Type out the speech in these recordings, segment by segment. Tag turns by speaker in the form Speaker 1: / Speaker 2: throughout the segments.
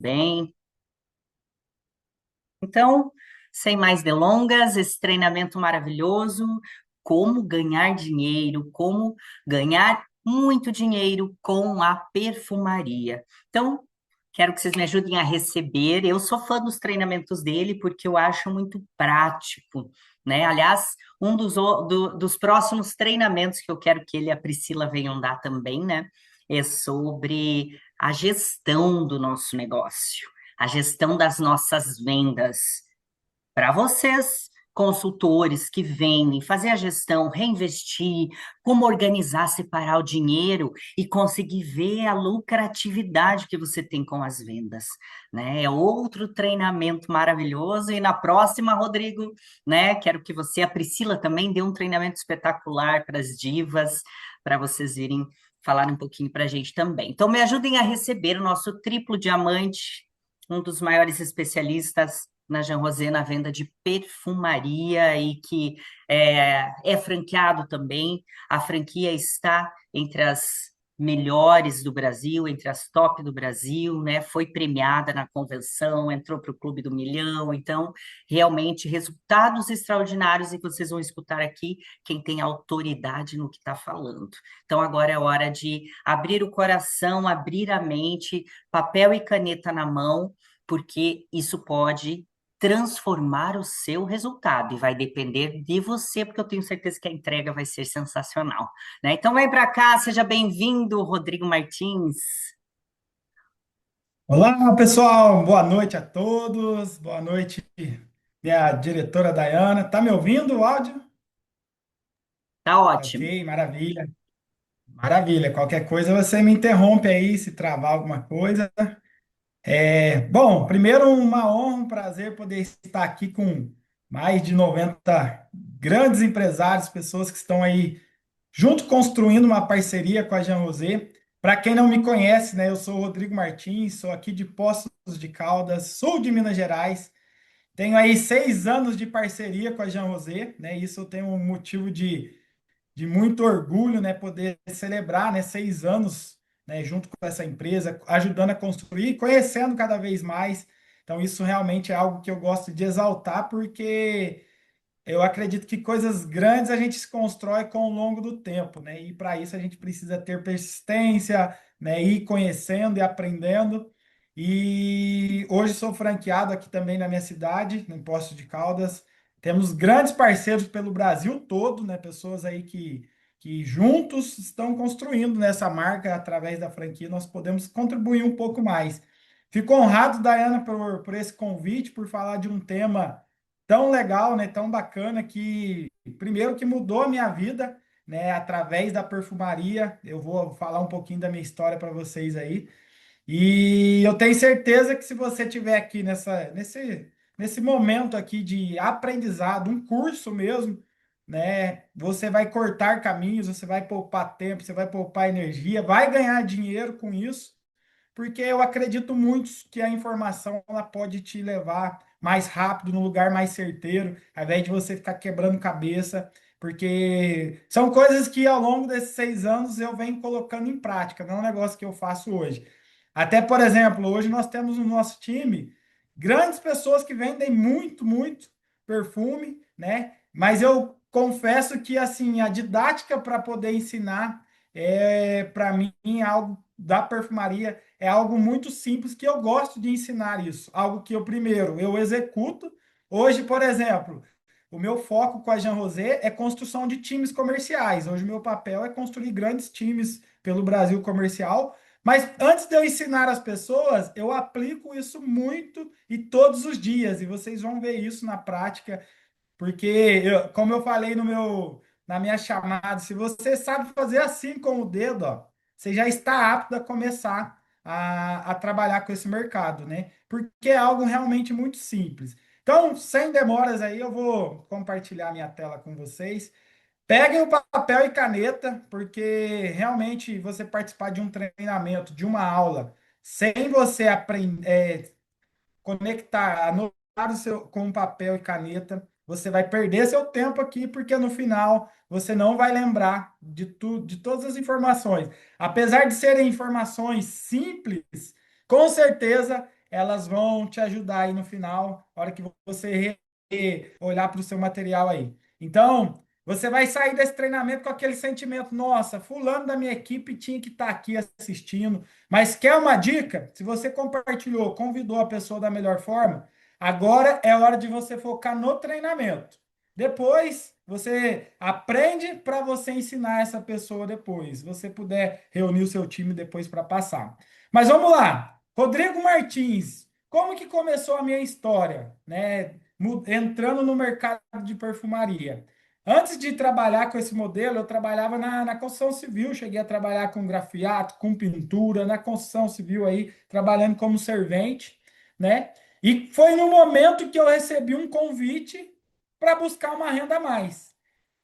Speaker 1: bem? Então, sem mais delongas, esse treinamento maravilhoso, como ganhar dinheiro, como ganhar muito dinheiro com a perfumaria. Então, quero que vocês me ajudem a receber. Eu sou fã dos treinamentos dele porque eu acho muito prático, né? Aliás, dos próximos treinamentos que eu quero que ele e a Priscila venham dar também, né? É sobre a gestão do nosso negócio, a gestão das nossas vendas. Para vocês, consultores que vêm fazer a gestão, reinvestir, como organizar, separar o dinheiro e conseguir ver a lucratividade que você tem com as vendas, né? É outro treinamento maravilhoso. E na próxima, Rodrigo, né? Quero que você, a Priscila também, dê um treinamento espetacular para as divas, para vocês virem falar um pouquinho para a gente também. Então, me ajudem a receber o nosso triplo diamante, um dos maiores especialistas na Jean Rosé na venda de perfumaria e que é franqueado também. A franquia está entre as melhores do Brasil, entre as top do Brasil, né? Foi premiada na convenção, entrou para o Clube do Milhão. Então, realmente, resultados extraordinários e vocês vão escutar aqui quem tem autoridade no que está falando. Então, agora é hora de abrir o coração, abrir a mente, papel e caneta na mão, porque isso pode transformar o seu resultado e vai depender de você, porque eu tenho certeza que a entrega vai ser sensacional, né? Então vem para cá, seja bem-vindo, Rodrigo Martins.
Speaker 2: Olá, pessoal. Boa noite a todos. Boa noite, minha diretora Dayana. Tá me ouvindo o áudio?
Speaker 1: Tá
Speaker 2: Tá
Speaker 1: ótimo.
Speaker 2: ok, maravilha. Maravilha. Qualquer coisa você me interrompe aí se travar alguma coisa. Bom, primeiro uma honra, um prazer poder estar aqui com mais de 90 grandes empresários, pessoas que estão aí junto construindo uma parceria com a Jean Rosé. Para quem não me conhece, né, eu sou o Rodrigo Martins, sou aqui de Poços de Caldas, sul de Minas Gerais. Tenho aí 6 anos de parceria com a Jean Rosé, né? Isso eu tenho um motivo de muito orgulho, né? Poder celebrar, né? 6 anos, né? Junto com essa empresa, ajudando a construir, conhecendo cada vez mais. Então, isso realmente é algo que eu gosto de exaltar, porque eu acredito que coisas grandes a gente se constrói com o longo do tempo, né? E para isso a gente precisa ter persistência, né? Ir conhecendo e aprendendo. E hoje sou franqueado aqui também na minha cidade, no Poços de Caldas. Temos grandes parceiros pelo Brasil todo, né? Pessoas aí que juntos estão construindo nessa marca através da franquia. Nós podemos contribuir um pouco mais. Fico honrado, Dayana, por esse convite, por falar de um tema tão legal, né? Tão bacana que primeiro que mudou a minha vida, né? Através da perfumaria. Eu vou falar um pouquinho da minha história para vocês aí. E eu tenho certeza que se você tiver aqui nesse momento aqui de aprendizado, um curso mesmo, né? Você vai cortar caminhos, você vai poupar tempo, você vai poupar energia, vai ganhar dinheiro com isso, porque eu acredito muito que a informação ela pode te levar mais rápido, num lugar mais certeiro, ao invés de você ficar quebrando cabeça, porque são coisas que ao longo desses 6 anos eu venho colocando em prática, não é um negócio que eu faço hoje. Até, por exemplo, hoje nós temos no nosso time grandes pessoas que vendem muito, muito perfume, né? Mas eu confesso que assim a didática para poder ensinar para mim algo da perfumaria é algo muito simples que eu gosto de ensinar isso. Algo que eu, primeiro, eu executo. Hoje, por exemplo, o meu foco com a Jean Rosé é construção de times comerciais. Hoje, o meu papel é construir grandes times pelo Brasil comercial. Mas antes de eu ensinar as pessoas, eu aplico isso muito e todos os dias. E vocês vão ver isso na prática, porque, como eu falei na minha chamada, se você sabe fazer assim com o dedo, ó, você já está apto a começar a trabalhar com esse mercado, né? Porque é algo realmente muito simples. Então, sem demoras aí, eu vou compartilhar minha tela com vocês. Peguem o papel e caneta, porque realmente você participar de um treinamento, de uma aula, sem você aprender, conectar, anotar com papel e caneta. Você vai perder seu tempo aqui, porque no final você não vai lembrar de tudo, de todas as informações. Apesar de serem informações simples, com certeza elas vão te ajudar aí no final, na hora que você olhar para o seu material aí. Então, você vai sair desse treinamento com aquele sentimento, nossa, fulano da minha equipe tinha que estar aqui assistindo. Mas quer uma dica? Se você compartilhou, convidou a pessoa da melhor forma, agora é hora de você focar no treinamento. Depois, você aprende para você ensinar essa pessoa depois. Se você puder reunir o seu time depois para passar. Mas vamos lá. Rodrigo Martins, como que começou a minha história, né? Entrando no mercado de perfumaria. Antes de trabalhar com esse modelo, eu trabalhava na construção civil, cheguei a trabalhar com grafiato, com pintura, na construção civil aí, trabalhando como servente, né? E foi no momento que eu recebi um convite para buscar uma renda a mais.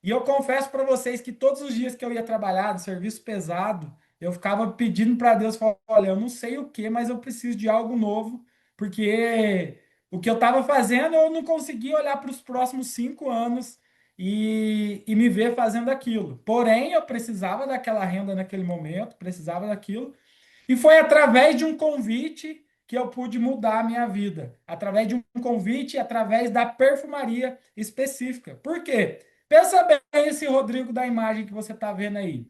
Speaker 2: E eu confesso para vocês que todos os dias que eu ia trabalhar, de serviço pesado, eu ficava pedindo para Deus, falar, olha, eu não sei o que, mas eu preciso de algo novo, porque o que eu estava fazendo, eu não conseguia olhar para os próximos 5 anos e me ver fazendo aquilo. Porém, eu precisava daquela renda naquele momento, precisava daquilo. E foi através de um convite que eu pude mudar a minha vida. Através de um convite, através da perfumaria específica. Por quê? Pensa bem esse Rodrigo da imagem que você está vendo aí.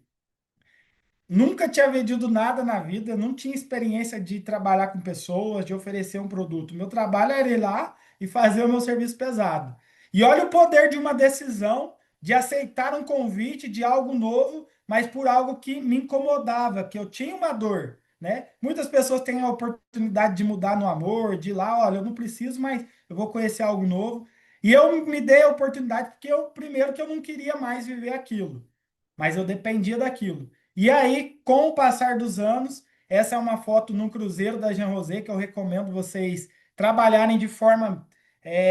Speaker 2: Nunca tinha vendido nada na vida, não tinha experiência de trabalhar com pessoas, de oferecer um produto. Meu trabalho era ir lá e fazer o meu serviço pesado. E olha o poder de uma decisão de aceitar um convite de algo novo, mas por algo que me incomodava, que eu tinha uma dor, né? Muitas pessoas têm a oportunidade de mudar no amor, de ir lá, olha, eu não preciso, mas eu vou conhecer algo novo. E eu me dei a oportunidade porque eu, primeiro, que eu não queria mais viver aquilo, mas eu dependia daquilo. E aí, com o passar dos anos, essa é uma foto num cruzeiro da Jean Rosé que eu recomendo vocês trabalharem de forma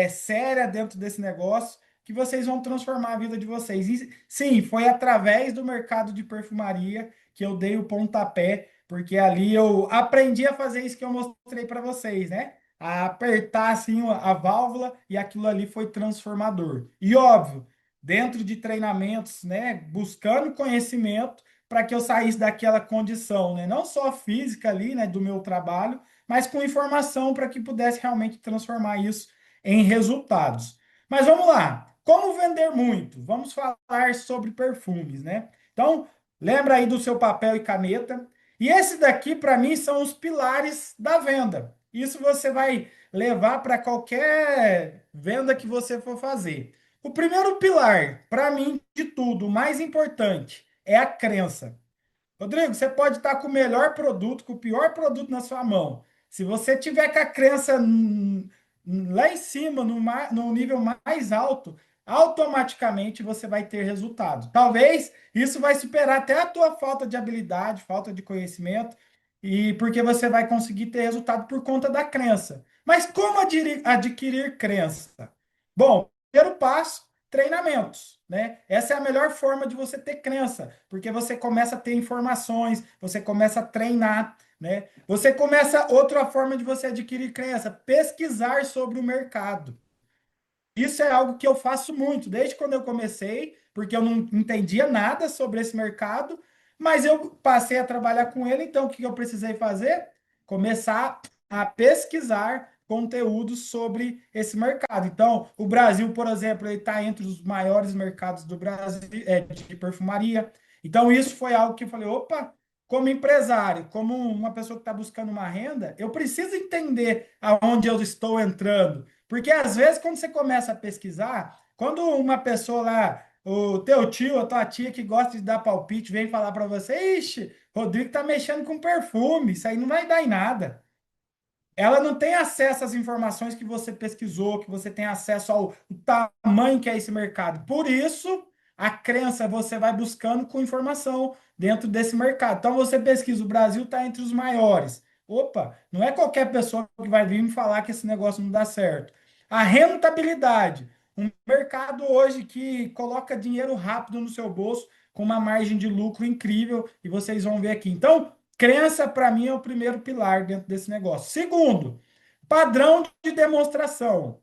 Speaker 2: séria dentro desse negócio, que vocês vão transformar a vida de vocês. E, sim, foi através do mercado de perfumaria que eu dei o pontapé, porque ali eu aprendi a fazer isso que eu mostrei para vocês, né? A apertar assim a válvula e aquilo ali foi transformador. E óbvio, dentro de treinamentos, né, buscando conhecimento para que eu saísse daquela condição, né, não só física ali, né, do meu trabalho, mas com informação para que pudesse realmente transformar isso em resultados. Mas vamos lá, como vender muito? Vamos falar sobre perfumes, né? Então, lembra aí do seu papel e caneta. E esse daqui, para mim, são os pilares da venda. Isso você vai levar para qualquer venda que você for fazer. O primeiro pilar, para mim, de tudo, o mais importante, é a crença. Rodrigo, você pode estar com o melhor produto, com o pior produto na sua mão. Se você tiver com a crença lá em cima, no nível mais alto, automaticamente você vai ter resultado. Talvez isso vai superar até a tua falta de habilidade, falta de conhecimento, e porque você vai conseguir ter resultado por conta da crença. Mas como adquirir crença? Bom, primeiro passo, treinamentos, né? Essa é a melhor forma de você ter crença, porque você começa a ter informações, você começa a treinar, né? Você começa outra forma de você adquirir crença, pesquisar sobre o mercado. Isso é algo que eu faço muito, desde quando eu comecei, porque eu não entendia nada sobre esse mercado, mas eu passei a trabalhar com ele, então o que eu precisei fazer? Começar a pesquisar conteúdos sobre esse mercado. Então, o Brasil, por exemplo, ele está entre os maiores mercados do Brasil, de perfumaria. Então, isso foi algo que eu falei, opa, como empresário, como uma pessoa que está buscando uma renda, eu preciso entender aonde eu estou entrando. Porque às vezes, quando você começa a pesquisar, quando uma pessoa lá, o teu tio, a tua tia que gosta de dar palpite, vem falar para você, ixi, Rodrigo tá mexendo com perfume, isso aí não vai dar em nada. Ela não tem acesso às informações que você pesquisou, que você tem acesso ao tamanho que é esse mercado. Por isso, a crença você vai buscando com informação dentro desse mercado. Então, você pesquisa, o Brasil está entre os maiores. Opa, não é qualquer pessoa que vai vir me falar que esse negócio não dá certo. A rentabilidade, um mercado hoje que coloca dinheiro rápido no seu bolso, com uma margem de lucro incrível, e vocês vão ver aqui. Então, crença, para mim, é o primeiro pilar dentro desse negócio. Segundo, padrão de demonstração.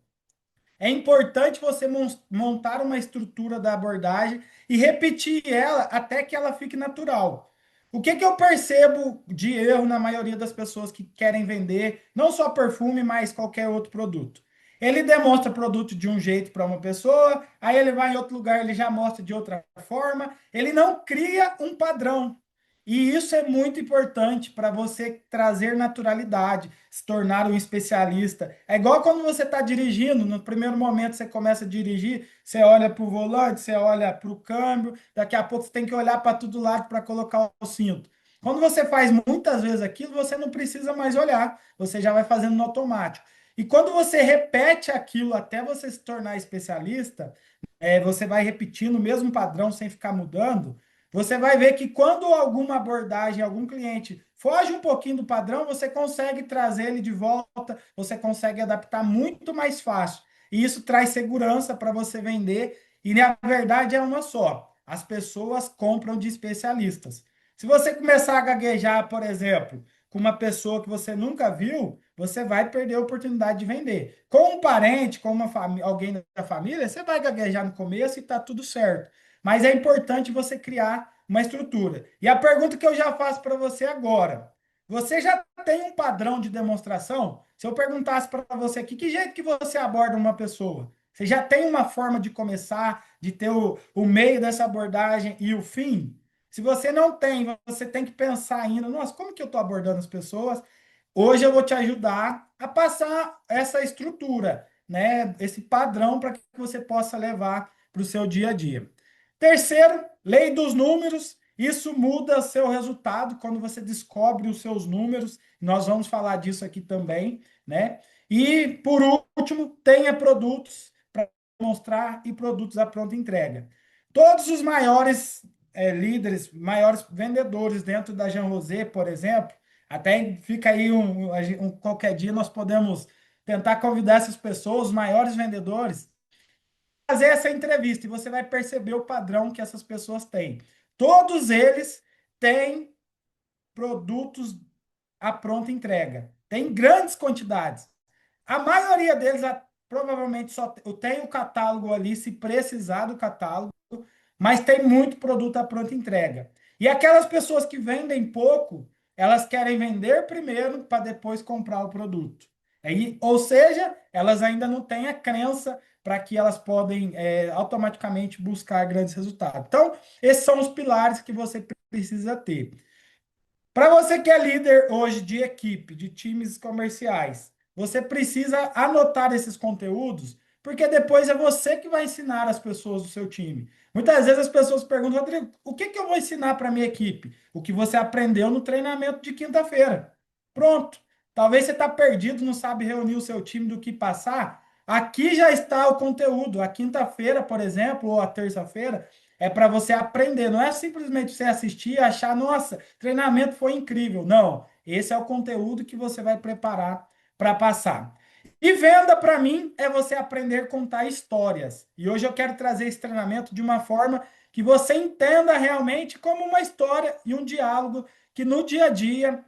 Speaker 2: É importante você montar uma estrutura da abordagem e repetir ela até que ela fique natural. O que que eu percebo de erro na maioria das pessoas que querem vender, não só perfume, mas qualquer outro produto? Ele demonstra produto de um jeito para uma pessoa, aí ele vai em outro lugar, ele já mostra de outra forma, ele não cria um padrão. E isso é muito importante para você trazer naturalidade, se tornar um especialista. É igual quando você está dirigindo, no primeiro momento você começa a dirigir, você olha para o volante, você olha para o câmbio, daqui a pouco você tem que olhar para todo lado para colocar o cinto. Quando você faz muitas vezes aquilo, você não precisa mais olhar, você já vai fazendo no automático. E quando você repete aquilo até você se tornar especialista, você vai repetindo o mesmo padrão sem ficar mudando, você vai ver que quando alguma abordagem, algum cliente foge um pouquinho do padrão, você consegue trazer ele de volta, você consegue adaptar muito mais fácil. E isso traz segurança para você vender. E na verdade é uma só: as pessoas compram de especialistas. Se você começar a gaguejar, por exemplo, com uma pessoa que você nunca viu, você vai perder a oportunidade de vender. Com um parente, com alguém da família, você vai gaguejar no começo e está tudo certo. Mas é importante você criar uma estrutura. E a pergunta que eu já faço para você agora: você já tem um padrão de demonstração? Se eu perguntasse para você aqui, que jeito que você aborda uma pessoa? Você já tem uma forma de começar, de ter o meio dessa abordagem e o fim? Se você não tem, você tem que pensar ainda, nossa, como que eu estou abordando as pessoas? Hoje eu vou te ajudar a passar essa estrutura, né? Esse padrão para que você possa levar para o seu dia a dia. Terceiro, lei dos números. Isso muda seu resultado quando você descobre os seus números. Nós vamos falar disso aqui também, né? E por último, tenha produtos para mostrar e produtos à pronta entrega. Todos os maiores líderes, maiores vendedores dentro da Jean Rosé, por exemplo, até fica aí qualquer dia nós podemos tentar convidar essas pessoas, os maiores vendedores, fazer essa entrevista e você vai perceber o padrão que essas pessoas têm. Todos eles têm produtos à pronta entrega, tem grandes quantidades. A maioria deles provavelmente só tem o catálogo ali, se precisar do catálogo, mas tem muito produto à pronta entrega. E aquelas pessoas que vendem pouco, elas querem vender primeiro para depois comprar o produto. Ou seja, elas ainda não têm a crença para que elas podem automaticamente buscar grandes resultados. Então, esses são os pilares que você precisa ter. Para você que é líder hoje de equipe, de times comerciais, você precisa anotar esses conteúdos, porque depois é você que vai ensinar as pessoas do seu time. Muitas vezes as pessoas perguntam: Rodrigo, o que que eu vou ensinar para a minha equipe? O que você aprendeu no treinamento de quinta-feira. Pronto. Talvez você está perdido, não sabe reunir o seu time do que passar. Aqui já está o conteúdo. A quinta-feira, por exemplo, ou a terça-feira, é para você aprender. Não é simplesmente você assistir e achar, nossa, treinamento foi incrível. Não, esse é o conteúdo que você vai preparar para passar. E venda, para mim, é você aprender a contar histórias. E hoje eu quero trazer esse treinamento de uma forma que você entenda realmente como uma história e um diálogo que no dia a dia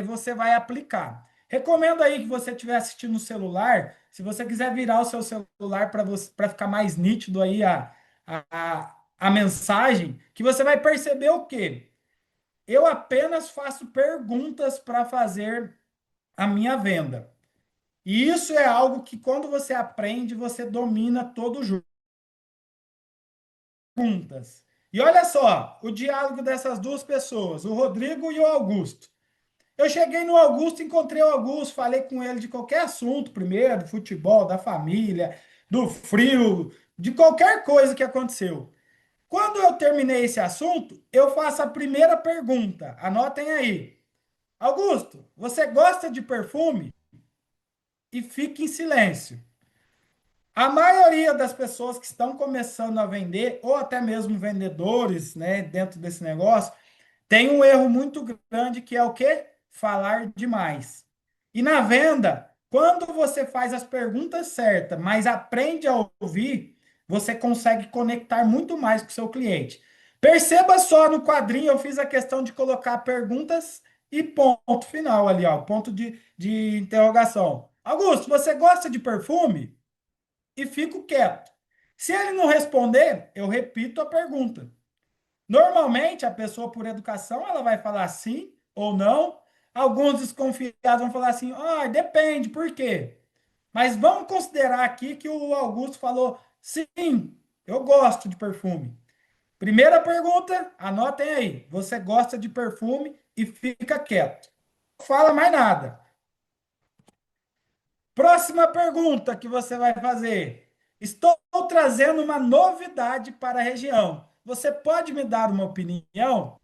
Speaker 2: você vai aplicar. Recomendo aí que você estiver assistindo no celular, se você quiser virar o seu celular para ficar mais nítido aí a mensagem, que você vai perceber o quê? Eu apenas faço perguntas para fazer a minha venda. E isso é algo que, quando você aprende, você domina todo o jogo. Perguntas. E olha só, o diálogo dessas duas pessoas, o Rodrigo e o Augusto. Eu cheguei no Augusto, encontrei o Augusto, falei com ele de qualquer assunto primeiro, do futebol, da família, do frio, de qualquer coisa que aconteceu. Quando eu terminei esse assunto, eu faço a primeira pergunta. Anotem aí. Augusto, você gosta de perfume? E fique em silêncio. A maioria das pessoas que estão começando a vender, ou até mesmo vendedores, né, dentro desse negócio, tem um erro muito grande que é o quê? Falar demais. E na venda, quando você faz as perguntas certas, mas aprende a ouvir, você consegue conectar muito mais com o seu cliente. Perceba só, no quadrinho eu fiz a questão de colocar perguntas e ponto final ali, ó, ponto de interrogação. Augusto, você gosta de perfume? E fico quieto. Se ele não responder, eu repito a pergunta. Normalmente, a pessoa, por educação, ela vai falar sim ou não. Alguns desconfiados vão falar assim: ah, depende, por quê? Mas vamos considerar aqui que o Augusto falou: sim, eu gosto de perfume. Primeira pergunta, anotem aí. Você gosta de perfume e fica quieto. Não fala mais nada. Próxima pergunta que você vai fazer. Estou trazendo uma novidade para a região. Você pode me dar uma opinião?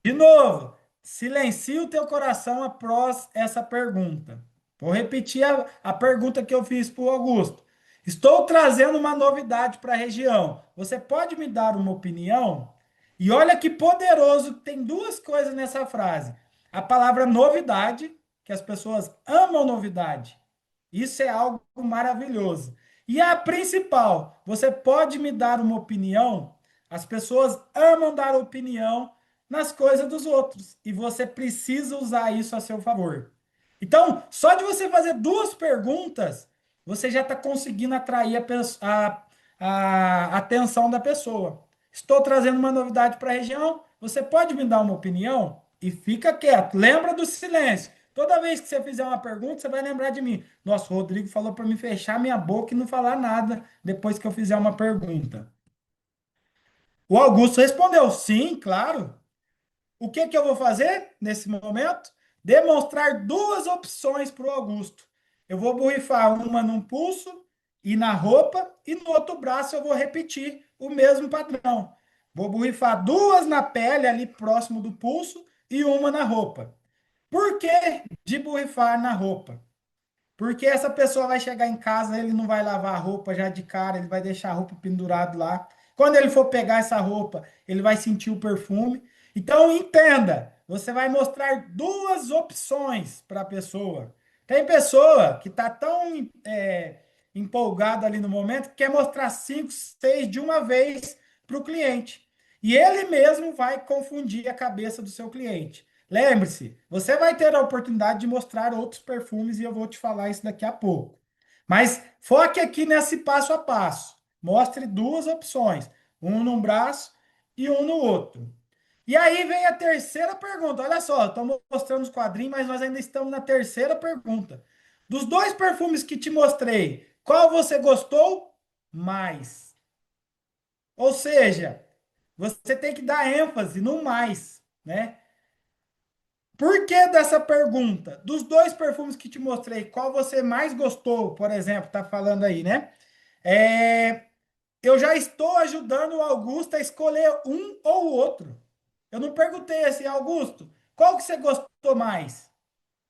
Speaker 2: De novo, silencie o teu coração após essa pergunta. Vou repetir a pergunta que eu fiz para o Augusto. Estou trazendo uma novidade para a região. Você pode me dar uma opinião? E olha que poderoso, tem duas coisas nessa frase. A palavra novidade, que as pessoas amam novidade. Isso é algo maravilhoso. E a principal, você pode me dar uma opinião? As pessoas amam dar opinião nas coisas dos outros. E você precisa usar isso a seu favor. Então, só de você fazer duas perguntas, você já está conseguindo atrair a atenção da pessoa. Estou trazendo uma novidade para a região. Você pode me dar uma opinião? E fica quieto. Lembra do silêncio. Toda vez que você fizer uma pergunta, você vai lembrar de mim. Nossa, o Rodrigo falou para me fechar minha boca e não falar nada depois que eu fizer uma pergunta. O Augusto respondeu: sim, claro. O que que eu vou fazer nesse momento? Demonstrar duas opções para o Augusto. Eu vou borrifar uma num pulso e na roupa, e no outro braço eu vou repetir o mesmo padrão. Vou borrifar duas na pele, ali próximo do pulso, e uma na roupa. Por que de borrifar na roupa? Porque essa pessoa vai chegar em casa, ele não vai lavar a roupa já de cara, ele vai deixar a roupa pendurada lá. Quando ele for pegar essa roupa, ele vai sentir o perfume. Então, entenda, você vai mostrar duas opções para a pessoa. Tem pessoa que está tão empolgada ali no momento que quer mostrar cinco, seis de uma vez para o cliente. E ele mesmo vai confundir a cabeça do seu cliente. Lembre-se, você vai ter a oportunidade de mostrar outros perfumes e eu vou te falar isso daqui a pouco. Mas foque aqui nesse passo a passo. Mostre duas opções, um num braço e um no outro. E aí vem a terceira pergunta. Olha só, estamos mostrando os quadrinhos, mas nós ainda estamos na terceira pergunta. Dos dois perfumes que te mostrei, qual você gostou mais? Ou seja, você tem que dar ênfase no mais, né? Por que dessa pergunta? Dos dois perfumes que te mostrei, qual você mais gostou, por exemplo, tá falando aí, né? É, eu já estou ajudando o Augusto a escolher um ou o outro. Eu não perguntei assim, Augusto, qual que você gostou mais?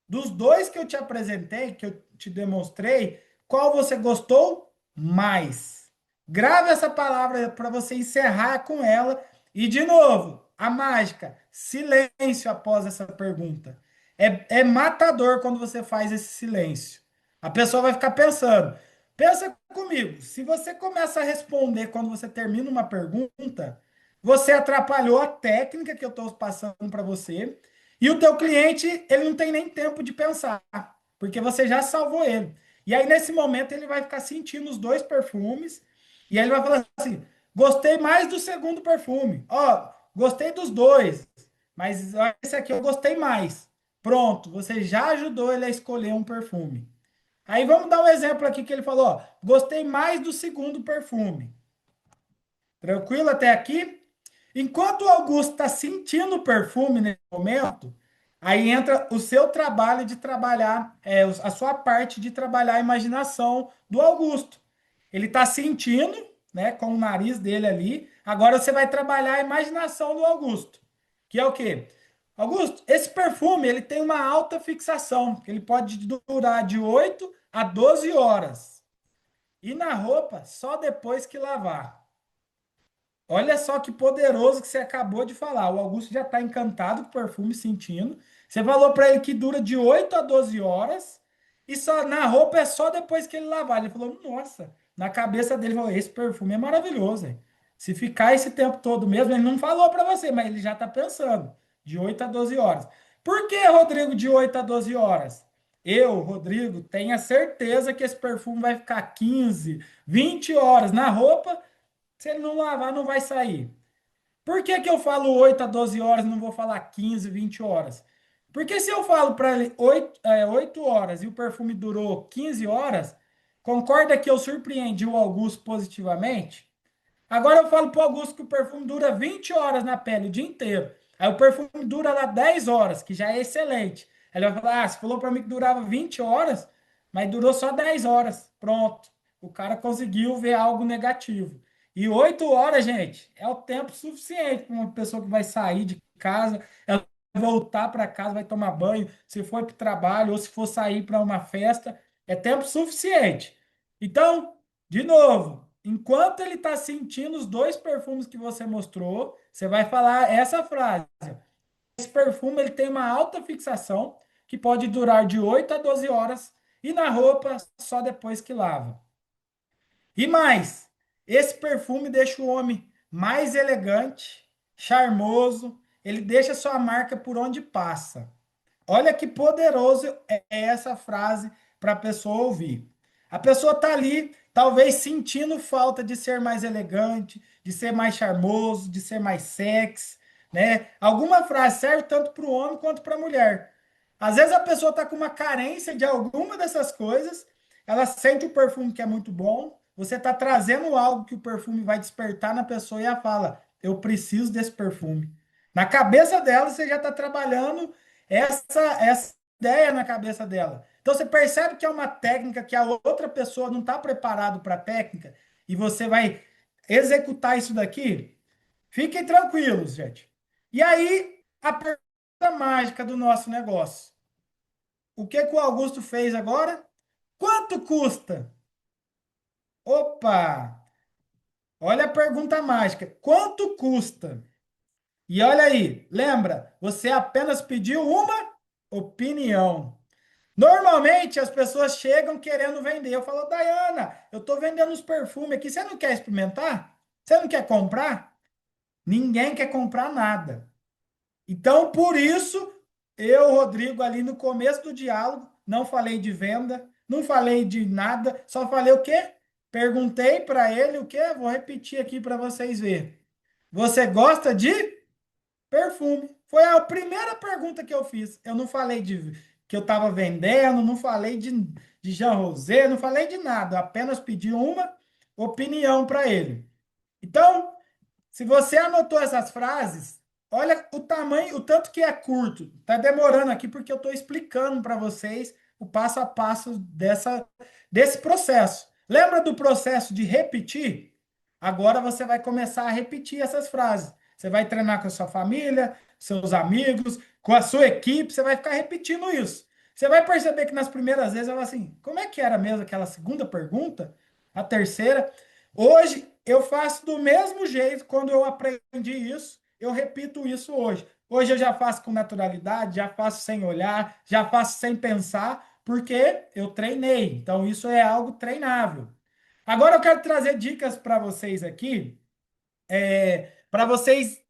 Speaker 2: Dos dois que eu te apresentei, que eu te demonstrei, qual você gostou mais? Grave essa palavra para você encerrar com ela. E, de novo, a mágica, silêncio após essa pergunta. É matador quando você faz esse silêncio. A pessoa vai ficar pensando. Pensa comigo, se você começa a responder quando você termina uma pergunta, você atrapalhou a técnica que eu estou passando para você e o teu cliente, ele não tem nem tempo de pensar, porque você já salvou ele. E aí, nesse momento, ele vai ficar sentindo os dois perfumes, e aí ele vai falar assim: gostei mais do segundo perfume. Ó, gostei dos dois, mas ó, esse aqui eu gostei mais. Pronto, você já ajudou ele a escolher um perfume. Aí vamos dar um exemplo aqui que ele falou: ó, gostei mais do segundo perfume. Tranquilo até aqui? Enquanto o Augusto está sentindo o perfume nesse momento, aí entra o seu trabalho de trabalhar, a sua parte de trabalhar a imaginação do Augusto. Ele está sentindo, né, com o nariz dele ali. Agora você vai trabalhar a imaginação do Augusto, que é o quê? Augusto, esse perfume ele tem uma alta fixação, que ele pode durar de 8 a 12 horas. E na roupa, só depois que lavar. Olha só que poderoso que você acabou de falar. O Augusto já está encantado com o perfume, sentindo. Você falou para ele que dura de 8 a 12 horas e só na roupa é só depois que ele lavar. Ele falou: "Nossa", na cabeça dele, falou: "Esse perfume é maravilhoso, hein? Se ficar esse tempo todo mesmo", ele não falou para você, mas ele já está pensando, de 8 a 12 horas. Por que, Rodrigo, de 8 a 12 horas? Eu, Rodrigo, tenho a certeza que esse perfume vai ficar 15, 20 horas na roupa. Se ele não lavar, não vai sair. Por que que eu falo 8 a 12 horas e não vou falar 15, 20 horas? Porque se eu falo para ele 8 horas e o perfume durou 15 horas, concorda que eu surpreendi o Augusto positivamente? Agora eu falo pro Augusto que o perfume dura 20 horas na pele o dia inteiro. Aí o perfume dura lá 10 horas, que já é excelente. Aí ele vai falar: ah, você falou para mim que durava 20 horas, mas durou só 10 horas. Pronto. O cara conseguiu ver algo negativo. E 8 horas, gente, é o tempo suficiente para uma pessoa que vai sair de casa, ela vai voltar para casa, vai tomar banho, se for para o trabalho ou se for sair para uma festa, é tempo suficiente. Então, de novo, enquanto ele está sentindo os dois perfumes que você mostrou, você vai falar essa frase. Esse perfume ele tem uma alta fixação que pode durar de 8 a 12 horas e na roupa só depois que lava. E mais, esse perfume deixa o homem mais elegante, charmoso, ele deixa sua marca por onde passa. Olha que poderoso é essa frase para a pessoa ouvir. A pessoa está ali, talvez sentindo falta de ser mais elegante, de ser mais charmoso, de ser mais sexy, né? Alguma frase serve tanto para o homem quanto para a mulher. Às vezes a pessoa está com uma carência de alguma dessas coisas, ela sente o perfume que é muito bom, você está trazendo algo que o perfume vai despertar na pessoa e ela fala: eu preciso desse perfume. Na cabeça dela, você já está trabalhando essa ideia na cabeça dela. Então você percebe que é uma técnica que a outra pessoa não está preparado para a técnica e você vai executar isso daqui. Fiquem tranquilos, gente. E aí, a pergunta mágica do nosso negócio. O que que o Augusto fez agora? Quanto custa? Opa! Olha a pergunta mágica. Quanto custa? E olha aí, lembra? Você apenas pediu uma opinião. Normalmente as pessoas chegam querendo vender. Eu falo: Dayana, eu estou vendendo os perfumes aqui. Você não quer experimentar? Você não quer comprar? Ninguém quer comprar nada. Então, por isso, eu, Rodrigo, ali no começo do diálogo, não falei de venda, não falei de nada, só falei o quê? Perguntei para ele o quê? Vou repetir aqui para vocês verem. Você gosta de perfume? Foi a primeira pergunta que eu fiz. Eu não falei de que eu estava vendendo, não falei de Jean Rosé, não falei de nada. Eu apenas pedi uma opinião para ele. Então, se você anotou essas frases, olha o tamanho, o tanto que é curto. Tá demorando aqui porque eu estou explicando para vocês o passo a passo desse processo. Lembra do processo de repetir? Agora você vai começar a repetir essas frases. Você vai treinar com a sua família, seus amigos, com a sua equipe, você vai ficar repetindo isso. Você vai perceber que nas primeiras vezes ela assim, como é que era mesmo aquela segunda pergunta? A terceira. Hoje eu faço do mesmo jeito quando eu aprendi isso, eu repito isso hoje. Hoje eu já faço com naturalidade, já faço sem olhar, já faço sem pensar, porque eu treinei. Então isso é algo treinável. Agora eu quero trazer dicas para vocês aqui, para vocês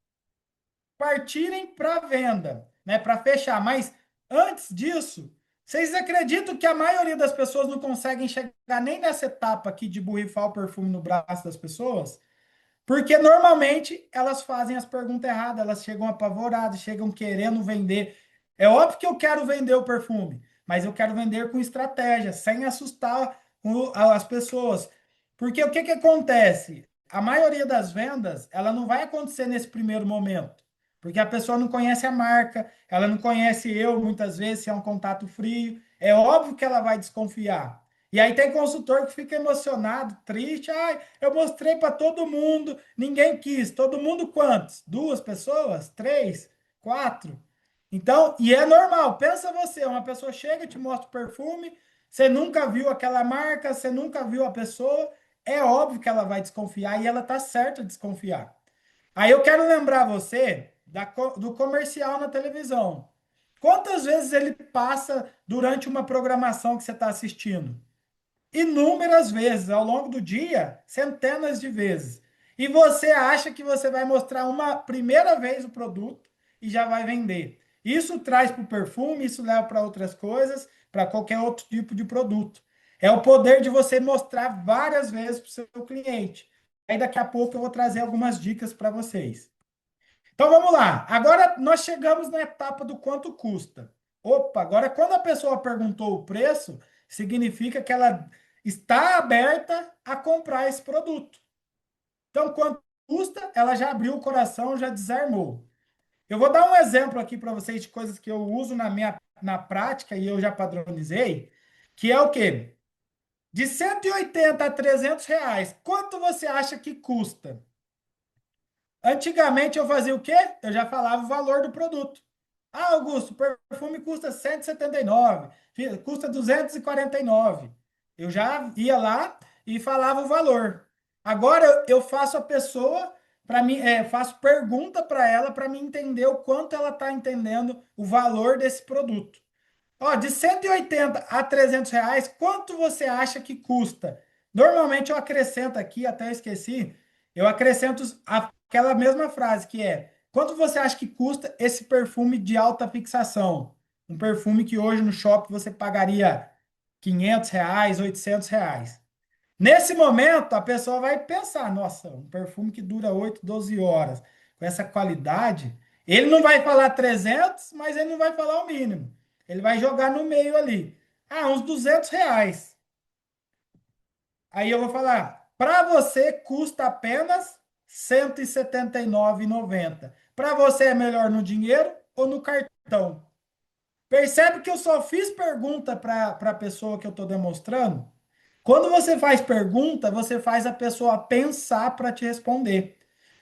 Speaker 2: partirem para venda, né, para fechar. Mas antes disso, vocês acreditam que a maioria das pessoas não conseguem chegar nem nessa etapa aqui de borrifar o perfume no braço das pessoas? Porque normalmente elas fazem as perguntas erradas, elas chegam apavoradas, chegam querendo vender. É óbvio que eu quero vender o perfume, mas eu quero vender com estratégia, sem assustar as pessoas. Porque o que que acontece? A maioria das vendas, ela não vai acontecer nesse primeiro momento, porque a pessoa não conhece a marca, ela não conhece eu, muitas vezes, se é um contato frio. É óbvio que ela vai desconfiar. E aí tem consultor que fica emocionado, triste. Ai, eu mostrei para todo mundo, ninguém quis. Todo mundo quantos? Duas pessoas? Três? Quatro? Então, e é normal. Pensa você, uma pessoa chega, te mostra o perfume, você nunca viu aquela marca, você nunca viu a pessoa, é óbvio que ela vai desconfiar e ela tá certa de desconfiar. Aí eu quero lembrar você do comercial na televisão. Quantas vezes ele passa durante uma programação que você está assistindo? Inúmeras vezes ao longo do dia, centenas de vezes. E você acha que você vai mostrar uma primeira vez o produto e já vai vender. Isso traz para o perfume, isso leva para outras coisas, para qualquer outro tipo de produto. É o poder de você mostrar várias vezes para o seu cliente. Aí daqui a pouco eu vou trazer algumas dicas para vocês. Então vamos lá. Agora nós chegamos na etapa do quanto custa. Opa, agora quando a pessoa perguntou o preço, significa que ela está aberta a comprar esse produto. Então, quanto custa, ela já abriu o coração, já desarmou. Eu vou dar um exemplo aqui para vocês de coisas que eu uso na prática e eu já padronizei, que é o quê? De 180 a R$ 300, quanto você acha que custa? Antigamente eu fazia o quê? Eu já falava o valor do produto. Ah, Augusto, o perfume custa 179, custa 249. Eu já ia lá e falava o valor. Agora eu faço a pessoa para mim, faço pergunta para ela para me entender o quanto ela está entendendo o valor desse produto. Ó, de 180 a R$ 300, quanto você acha que custa? Normalmente eu acrescento aqui, até esqueci, eu acrescento aquela mesma frase, que é: quanto você acha que custa esse perfume de alta fixação? Um perfume que hoje no shopping você pagaria R$ 500, R$ 800. Nesse momento, a pessoa vai pensar: nossa, um perfume que dura 8, 12 horas, com essa qualidade. Ele não vai falar 300, mas ele não vai falar o mínimo. Ele vai jogar no meio ali. Ah, uns R$ 200. Aí eu vou falar: para você custa apenas R$ 179,90. Para você é melhor no dinheiro ou no cartão? Percebe que eu só fiz pergunta para a pessoa que eu estou demonstrando? Quando você faz pergunta, você faz a pessoa pensar para te responder.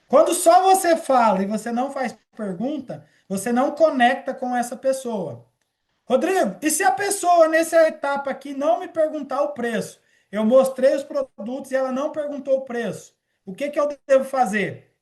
Speaker 2: Quando só você fala e você não faz pergunta, você não conecta com essa pessoa. Rodrigo, e se a pessoa nessa etapa aqui não me perguntar o preço? Eu mostrei os produtos e ela não perguntou o preço. O que que eu devo fazer?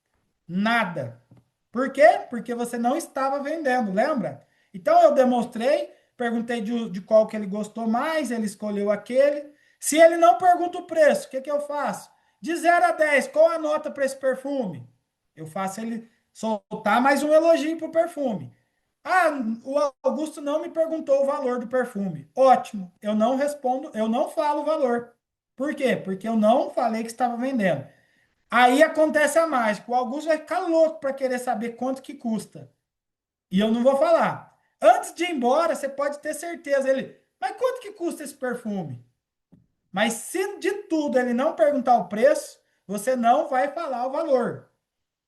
Speaker 2: Nada. Por quê? Porque você não estava vendendo, lembra? Então eu demonstrei, perguntei de qual que ele gostou mais, ele escolheu aquele. Se ele não pergunta o preço, o que que eu faço? De 0 a 10, qual a nota para esse perfume? Eu faço ele soltar mais um elogio para o perfume. Ah, o Augusto não me perguntou o valor do perfume. Ótimo, eu não respondo, eu não falo o valor. Por quê? Porque eu não falei que estava vendendo. Aí acontece a mágica. O Augusto vai ficar louco para querer saber quanto que custa. E eu não vou falar. Antes de ir embora, você pode ter certeza. Mas quanto que custa esse perfume? Mas se de tudo ele não perguntar o preço, você não vai falar o valor.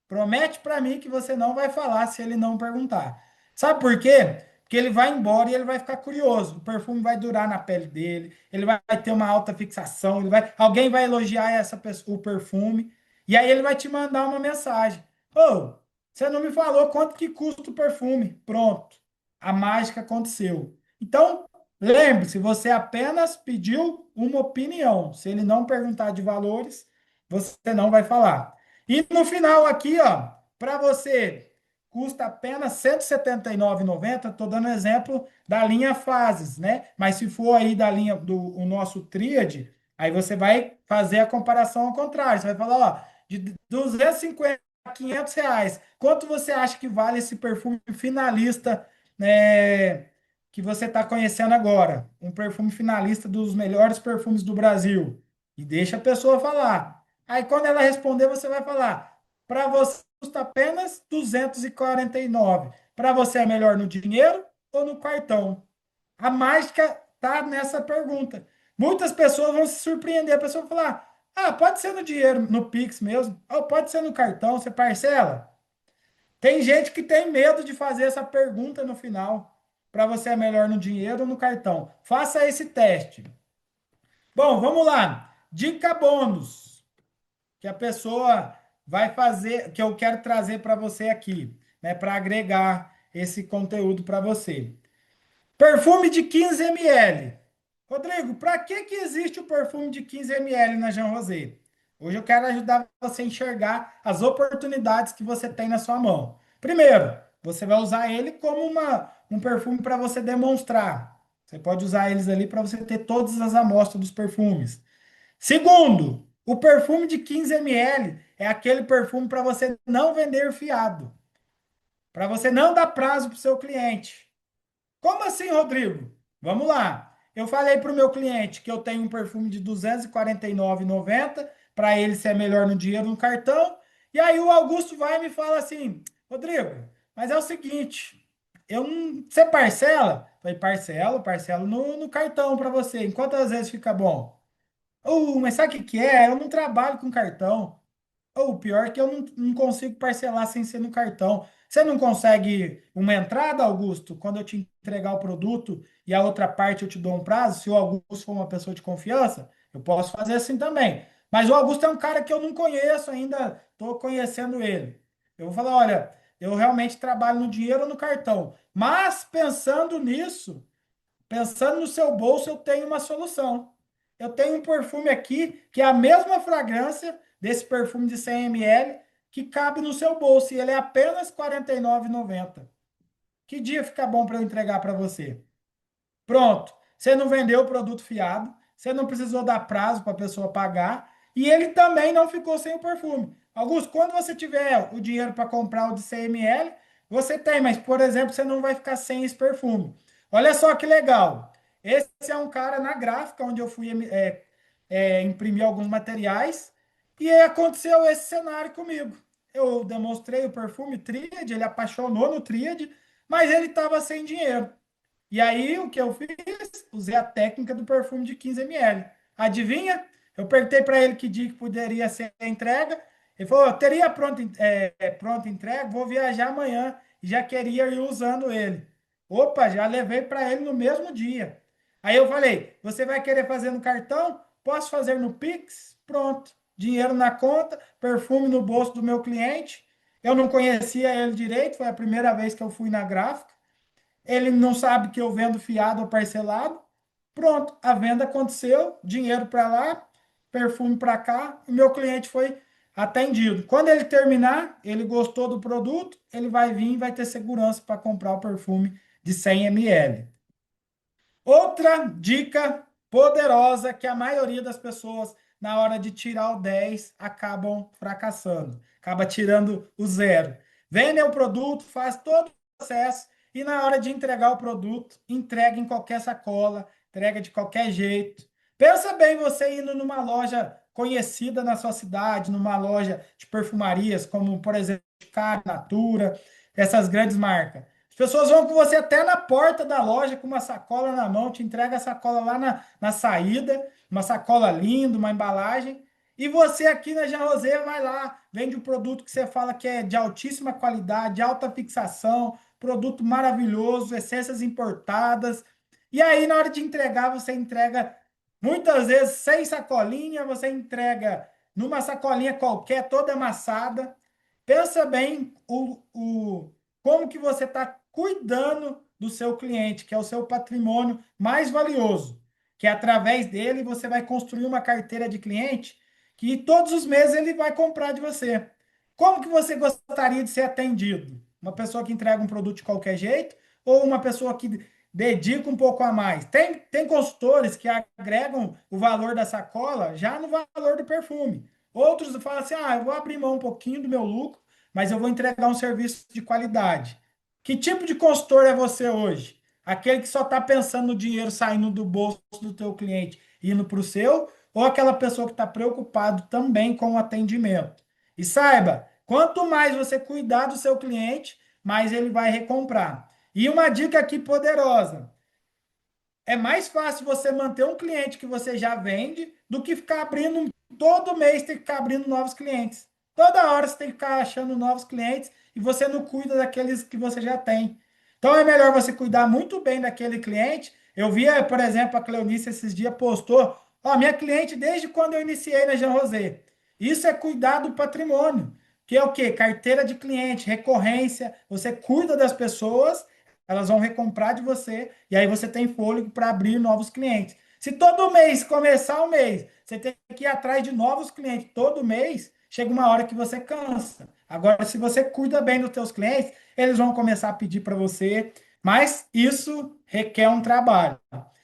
Speaker 2: Promete para mim que você não vai falar se ele não perguntar. Sabe por quê? Porque ele vai embora e ele vai ficar curioso. O perfume vai durar na pele dele, ele vai ter uma alta fixação, alguém vai elogiar essa pessoa, o perfume, e aí ele vai te mandar uma mensagem. Ô, você não me falou quanto que custa o perfume. Pronto. A mágica aconteceu. Então, lembre-se, você apenas pediu uma opinião. Se ele não perguntar de valores, você não vai falar. E no final aqui, ó, para você custa apenas R$ 179,90. Estou dando exemplo da linha Fases, né? Mas se for aí da linha do o nosso Tríade, aí você vai fazer a comparação ao contrário. Você vai falar, ó, de 250 a R$ 500, quanto você acha que vale esse perfume finalista, né, que você está conhecendo agora? Um perfume finalista dos melhores perfumes do Brasil. E deixa a pessoa falar. Aí, quando ela responder, você vai falar: para você custa apenas 249. Para você é melhor no dinheiro ou no cartão? A mágica tá nessa pergunta. Muitas pessoas vão se surpreender. A pessoa vai falar: ah, pode ser no dinheiro, no Pix mesmo, ou pode ser no cartão, você parcela. Tem gente que tem medo de fazer essa pergunta no final. Para você é melhor no dinheiro ou no cartão? Faça esse teste. Bom, vamos lá. Dica bônus que a pessoa vai fazer, que eu quero trazer para você aqui, né, para agregar esse conteúdo para você. Perfume de 15 ml. Rodrigo, para que existe o perfume de 15 ml na Jean Rosé? Hoje eu quero ajudar você a enxergar as oportunidades que você tem na sua mão. Primeiro, você vai usar ele como um perfume para você demonstrar. Você pode usar eles ali para você ter todas as amostras dos perfumes. Segundo, o perfume de 15 ml é aquele perfume para você não vender fiado, para você não dar prazo para o seu cliente. Como assim, Rodrigo? Vamos lá. Eu falei para o meu cliente que eu tenho um perfume de R$ 249,90, para ele ser melhor no dinheiro no cartão. E aí o Augusto vai e me fala assim: Rodrigo, mas é o seguinte, eu não, você parcela? Falei, parcelo no cartão para você. Em quantas vezes fica bom? Mas sabe o que que é? Eu não trabalho com cartão. Ou pior é que eu não consigo parcelar sem ser no cartão. Você não consegue uma entrada, Augusto, quando eu te entregar o produto e a outra parte eu te dou um prazo? Se o Augusto for uma pessoa de confiança, eu posso fazer assim também. Mas o Augusto é um cara que eu não conheço ainda, estou conhecendo ele. Eu vou falar, olha, eu realmente trabalho no dinheiro ou no cartão. Mas pensando nisso, pensando no seu bolso, eu tenho uma solução. Eu tenho um perfume aqui que é a mesma fragrância desse perfume de 100 ml que cabe no seu bolso e ele é apenas R$ 49,90. Que dia fica bom para eu entregar para você? Pronto. Você não vendeu o produto fiado, você não precisou dar prazo para a pessoa pagar e ele também não ficou sem o perfume. Augusto, quando você tiver o dinheiro para comprar o de 100 ml, você tem, mas, por exemplo, você não vai ficar sem esse perfume. Olha só que legal. Esse é um cara na gráfica onde eu fui imprimir alguns materiais e aconteceu esse cenário comigo. Eu demonstrei o perfume Tríade, ele apaixonou no Tríade, mas ele estava sem dinheiro. E aí, o que eu fiz? Usei a técnica do perfume de 15 ml. Adivinha? Eu perguntei para ele que dia que poderia ser a entrega. Ele falou: "Eu teria pronta entrega, vou viajar amanhã." E já queria ir usando ele. Opa, já levei para ele no mesmo dia. Aí eu falei: "Você vai querer fazer no cartão? Posso fazer no Pix?" Pronto. Dinheiro na conta, perfume no bolso do meu cliente. Eu não conhecia ele direito, foi a primeira vez que eu fui na gráfica. Ele não sabe que eu vendo fiado ou parcelado. Pronto, a venda aconteceu, dinheiro para lá, perfume para cá, e meu cliente foi atendido. Quando ele terminar, ele gostou do produto, ele vai vir e vai ter segurança para comprar o perfume de 100 ml. Outra dica poderosa que a maioria das pessoas, na hora de tirar o 10 acabam fracassando, acaba tirando o zero. Vendem o produto, faz todo o processo e na hora de entregar o produto, entrega em qualquer sacola, entrega de qualquer jeito. Pensa bem você indo numa loja conhecida na sua cidade, numa loja de perfumarias, como, por exemplo, Cara, Natura, essas grandes marcas. As pessoas vão com você até na porta da loja com uma sacola na mão, te entrega a sacola lá na saída, uma sacola linda, uma embalagem, e você aqui na Jean Rosé vai lá, vende um produto que você fala que é de altíssima qualidade, alta fixação, produto maravilhoso, essências importadas. E aí, na hora de entregar, você entrega muitas vezes sem sacolinha, você entrega numa sacolinha qualquer, toda amassada. Pensa bem como que você está cuidando do seu cliente, que é o seu patrimônio mais valioso, que através dele você vai construir uma carteira de cliente que todos os meses ele vai comprar de você. Como que você gostaria de ser atendido? Uma pessoa que entrega um produto de qualquer jeito ou uma pessoa que dedica um pouco a mais? Tem consultores que agregam o valor da sacola já no valor do perfume. Outros falam assim: eu vou abrir mão um pouquinho do meu lucro, mas eu vou entregar um serviço de qualidade. Que tipo de consultor é você hoje? Aquele que só está pensando no dinheiro saindo do bolso do teu cliente e indo para o seu, ou aquela pessoa que está preocupado também com o atendimento? E saiba, quanto mais você cuidar do seu cliente, mais ele vai recomprar. E uma dica aqui poderosa: é mais fácil você manter um cliente que você já vende do que ficar abrindo todo mês, tem que ficar abrindo novos clientes. Toda hora você tem que ficar achando novos clientes e você não cuida daqueles que você já tem. Então é melhor você cuidar muito bem daquele cliente. Eu via, por exemplo, a Cleonice esses dias postou: "Ó, minha cliente desde quando eu iniciei na Jean Rosé." Isso é cuidar do patrimônio, que é o quê? Carteira de cliente, recorrência. Você cuida das pessoas, elas vão recomprar de você e aí você tem fôlego para abrir novos clientes. Se todo mês começar o mês, você tem que ir atrás de novos clientes todo mês, chega uma hora que você cansa. Agora, se você cuida bem dos seus clientes, eles vão começar a pedir para você, mas isso requer um trabalho.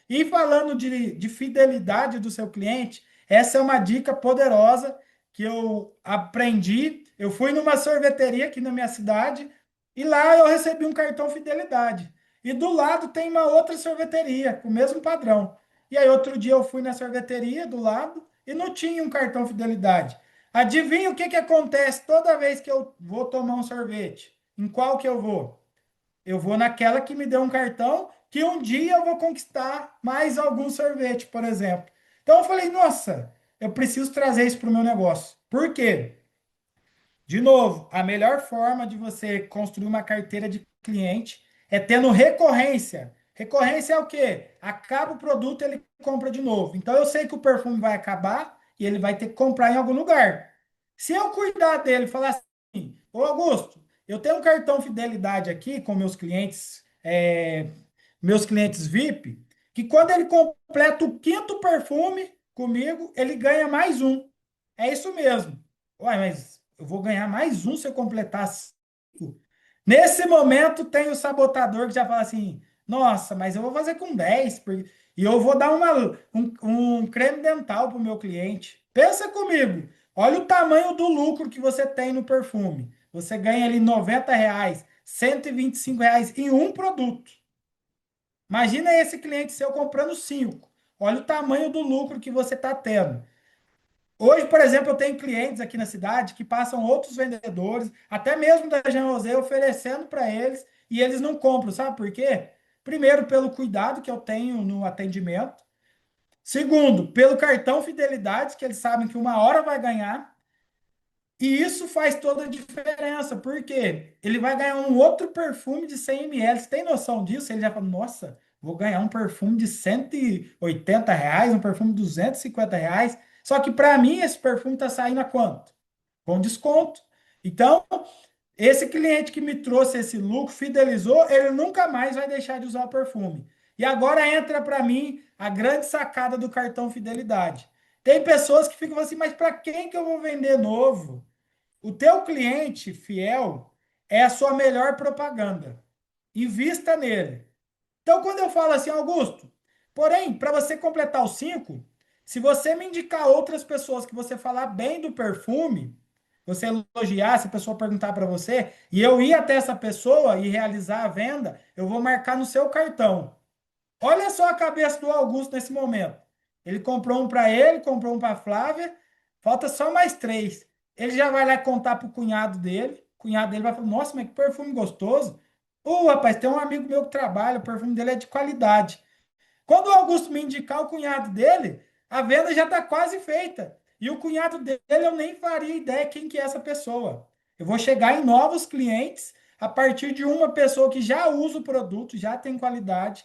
Speaker 2: E falando de fidelidade do seu cliente, essa é uma dica poderosa que eu aprendi. Eu fui numa sorveteria aqui na minha cidade e lá eu recebi um cartão fidelidade. E do lado tem uma outra sorveteria, com o mesmo padrão. E aí outro dia eu fui na sorveteria do lado e não tinha um cartão fidelidade. Adivinha o que acontece toda vez que eu vou tomar um sorvete? Em qual que eu vou? Eu vou naquela que me deu um cartão que um dia eu vou conquistar mais algum sorvete, por exemplo. Então eu falei, nossa, eu preciso trazer isso para o meu negócio. Por quê? De novo, a melhor forma de você construir uma carteira de cliente é tendo recorrência. Recorrência é o quê? Acaba o produto, ele compra de novo. Então eu sei que o perfume vai acabar e ele vai ter que comprar em algum lugar. Se eu cuidar dele e falar assim, ô Augusto, eu tenho um cartão fidelidade aqui com meus clientes VIP, que quando ele completa o quinto perfume comigo, ele ganha mais um. É isso mesmo. Uai, mas eu vou ganhar mais um se eu completar cinco. Nesse momento tem o sabotador que já fala assim: nossa, mas eu vou fazer com 10 e eu vou dar um creme dental para o meu cliente. Pensa comigo, olha o tamanho do lucro que você tem no perfume. Você ganha ali R$ 90, R$ 125 em um produto. Imagina esse cliente seu comprando cinco. Olha o tamanho do lucro que você está tendo. Hoje, por exemplo, eu tenho clientes aqui na cidade que passam outros vendedores, até mesmo da Jean Rosé, oferecendo para eles e eles não compram, sabe por quê? Primeiro, pelo cuidado que eu tenho no atendimento. Segundo, pelo cartão fidelidade, que eles sabem que uma hora vai ganhar. E isso faz toda a diferença, porque ele vai ganhar um outro perfume de 100 ml. Você tem noção disso? Ele já fala, nossa, vou ganhar um perfume de R$ 180, um perfume de R$ 250. Só que para mim esse perfume está saindo a quanto? Com desconto. Então, esse cliente que me trouxe esse lucro, fidelizou, ele nunca mais vai deixar de usar o perfume. E agora entra para mim a grande sacada do cartão fidelidade. Tem pessoas que ficam assim, mas para quem que eu vou vender novo? O teu cliente fiel é a sua melhor propaganda. Invista nele. Então, quando eu falo assim, Augusto, porém, para você completar os cinco, se você me indicar outras pessoas que você falar bem do perfume, você elogiar, se a pessoa perguntar para você, e eu ir até essa pessoa e realizar a venda, eu vou marcar no seu cartão. Olha só a cabeça do Augusto nesse momento. Ele comprou um para ele, comprou um para a Flávia, falta só mais três. Ele já vai lá contar para o cunhado dele. O cunhado dele vai falar: nossa, mas que perfume gostoso. Rapaz, tem um amigo meu que trabalha, o perfume dele é de qualidade. Quando o Augusto me indicar o cunhado dele, a venda já está quase feita. E o cunhado dele, eu nem faria ideia quem que é essa pessoa. Eu vou chegar em novos clientes a partir de uma pessoa que já usa o produto, já tem qualidade.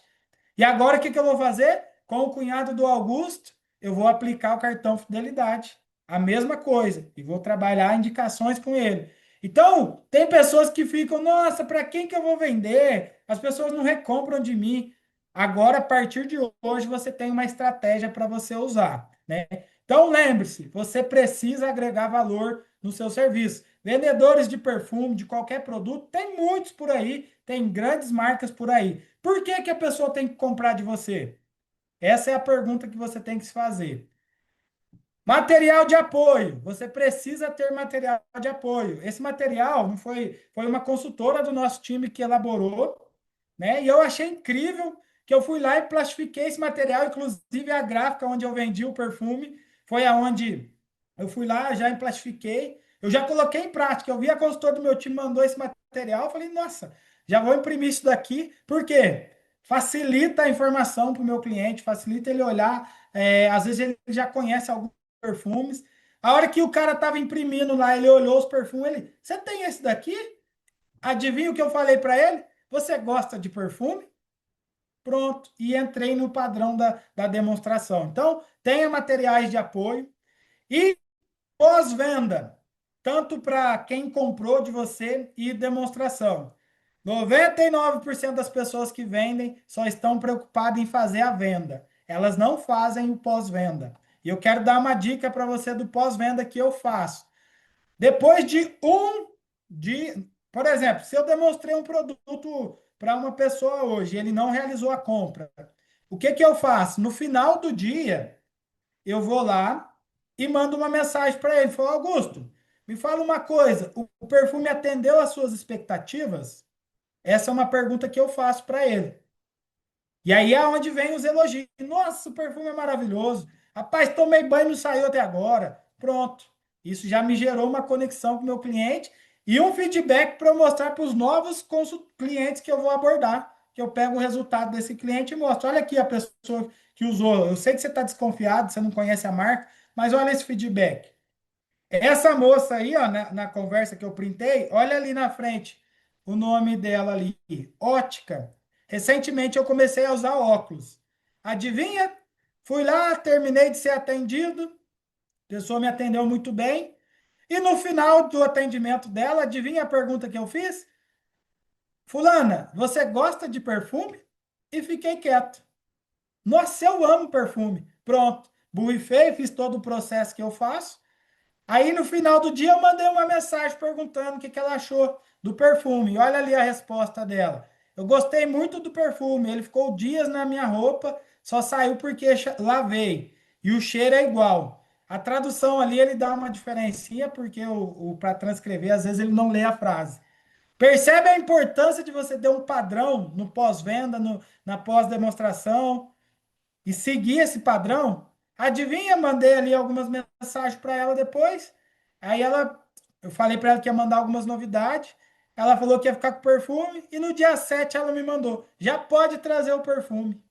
Speaker 2: E agora o que eu vou fazer? Com o cunhado do Augusto, eu vou aplicar o cartão fidelidade. A mesma coisa. E vou trabalhar indicações com ele. Então, tem pessoas que ficam, nossa, para quem que eu vou vender? As pessoas não recompram de mim. Agora, a partir de hoje, você tem uma estratégia para você usar, né? Então, lembre-se, você precisa agregar valor no seu serviço. Vendedores de perfume, de qualquer produto, tem muitos por aí, tem grandes marcas por aí. Por que que a pessoa tem que comprar de você? Essa é a pergunta que você tem que se fazer. Material de apoio. Você precisa ter material de apoio. Esse material não foi uma consultora do nosso time que elaborou, né? E eu achei incrível que eu fui lá e plastifiquei esse material, inclusive a gráfica onde eu vendi o perfume, foi aonde eu fui lá, já plastifiquei, eu já coloquei em prática. Eu vi a consultora do meu time mandou esse material, eu falei, nossa, já vou imprimir isso daqui, por quê? Facilita a informação para o meu cliente, facilita ele olhar. Às vezes ele já conhece alguns perfumes. A hora que o cara estava imprimindo lá, ele olhou os perfumes, ele, você tem esse daqui? Adivinha o que eu falei para ele? Você gosta de perfume? Pronto, e entrei no padrão da demonstração. Então, tenha materiais de apoio e pós-venda, tanto para quem comprou de você e demonstração. 99% das pessoas que vendem só estão preocupadas em fazer a venda. Elas não fazem o pós-venda. E eu quero dar uma dica para você do pós-venda que eu faço. Depois de por exemplo, se eu demonstrei um produto para uma pessoa hoje, ele não realizou a compra, o que que eu faço? No final do dia, eu vou lá e mando uma mensagem para ele. Falo, Augusto, me fala uma coisa, o perfume atendeu às suas expectativas? Essa é uma pergunta que eu faço para ele. E aí é onde vem os elogios. Nossa, o perfume é maravilhoso. Rapaz, tomei banho e não saiu até agora. Pronto. Isso já me gerou uma conexão com o meu cliente e um feedback para eu mostrar para os novos clientes que eu vou abordar, que eu pego o resultado desse cliente e mostro. Olha aqui a pessoa que usou. Eu sei que você está desconfiado, você não conhece a marca, mas olha esse feedback. Essa moça aí, ó, na conversa que eu printei, olha ali na frente o nome dela ali, Ótica. Recentemente eu comecei a usar óculos. Adivinha? Fui lá, terminei de ser atendido, a pessoa me atendeu muito bem. E no final do atendimento dela, adivinha a pergunta que eu fiz? Fulana, você gosta de perfume? E fiquei quieto. Nossa, eu amo perfume. Pronto. Borrifei, fiz todo o processo que eu faço. Aí no final do dia eu mandei uma mensagem perguntando o que ela achou do perfume. E olha ali a resposta dela. Eu gostei muito do perfume. Ele ficou dias na minha roupa, só saiu porque lavei. E o cheiro é igual. A tradução ali ele dá uma diferencinha porque o para transcrever às vezes ele não lê a frase. Percebe a importância de você ter um padrão no pós-venda, na pós-demonstração e seguir esse padrão? Adivinha? Mandei ali algumas mensagens para ela depois. Aí eu falei para ela que ia mandar algumas novidades. Ela falou que ia ficar com perfume e no dia 7 ela me mandou. Já pode trazer o perfume.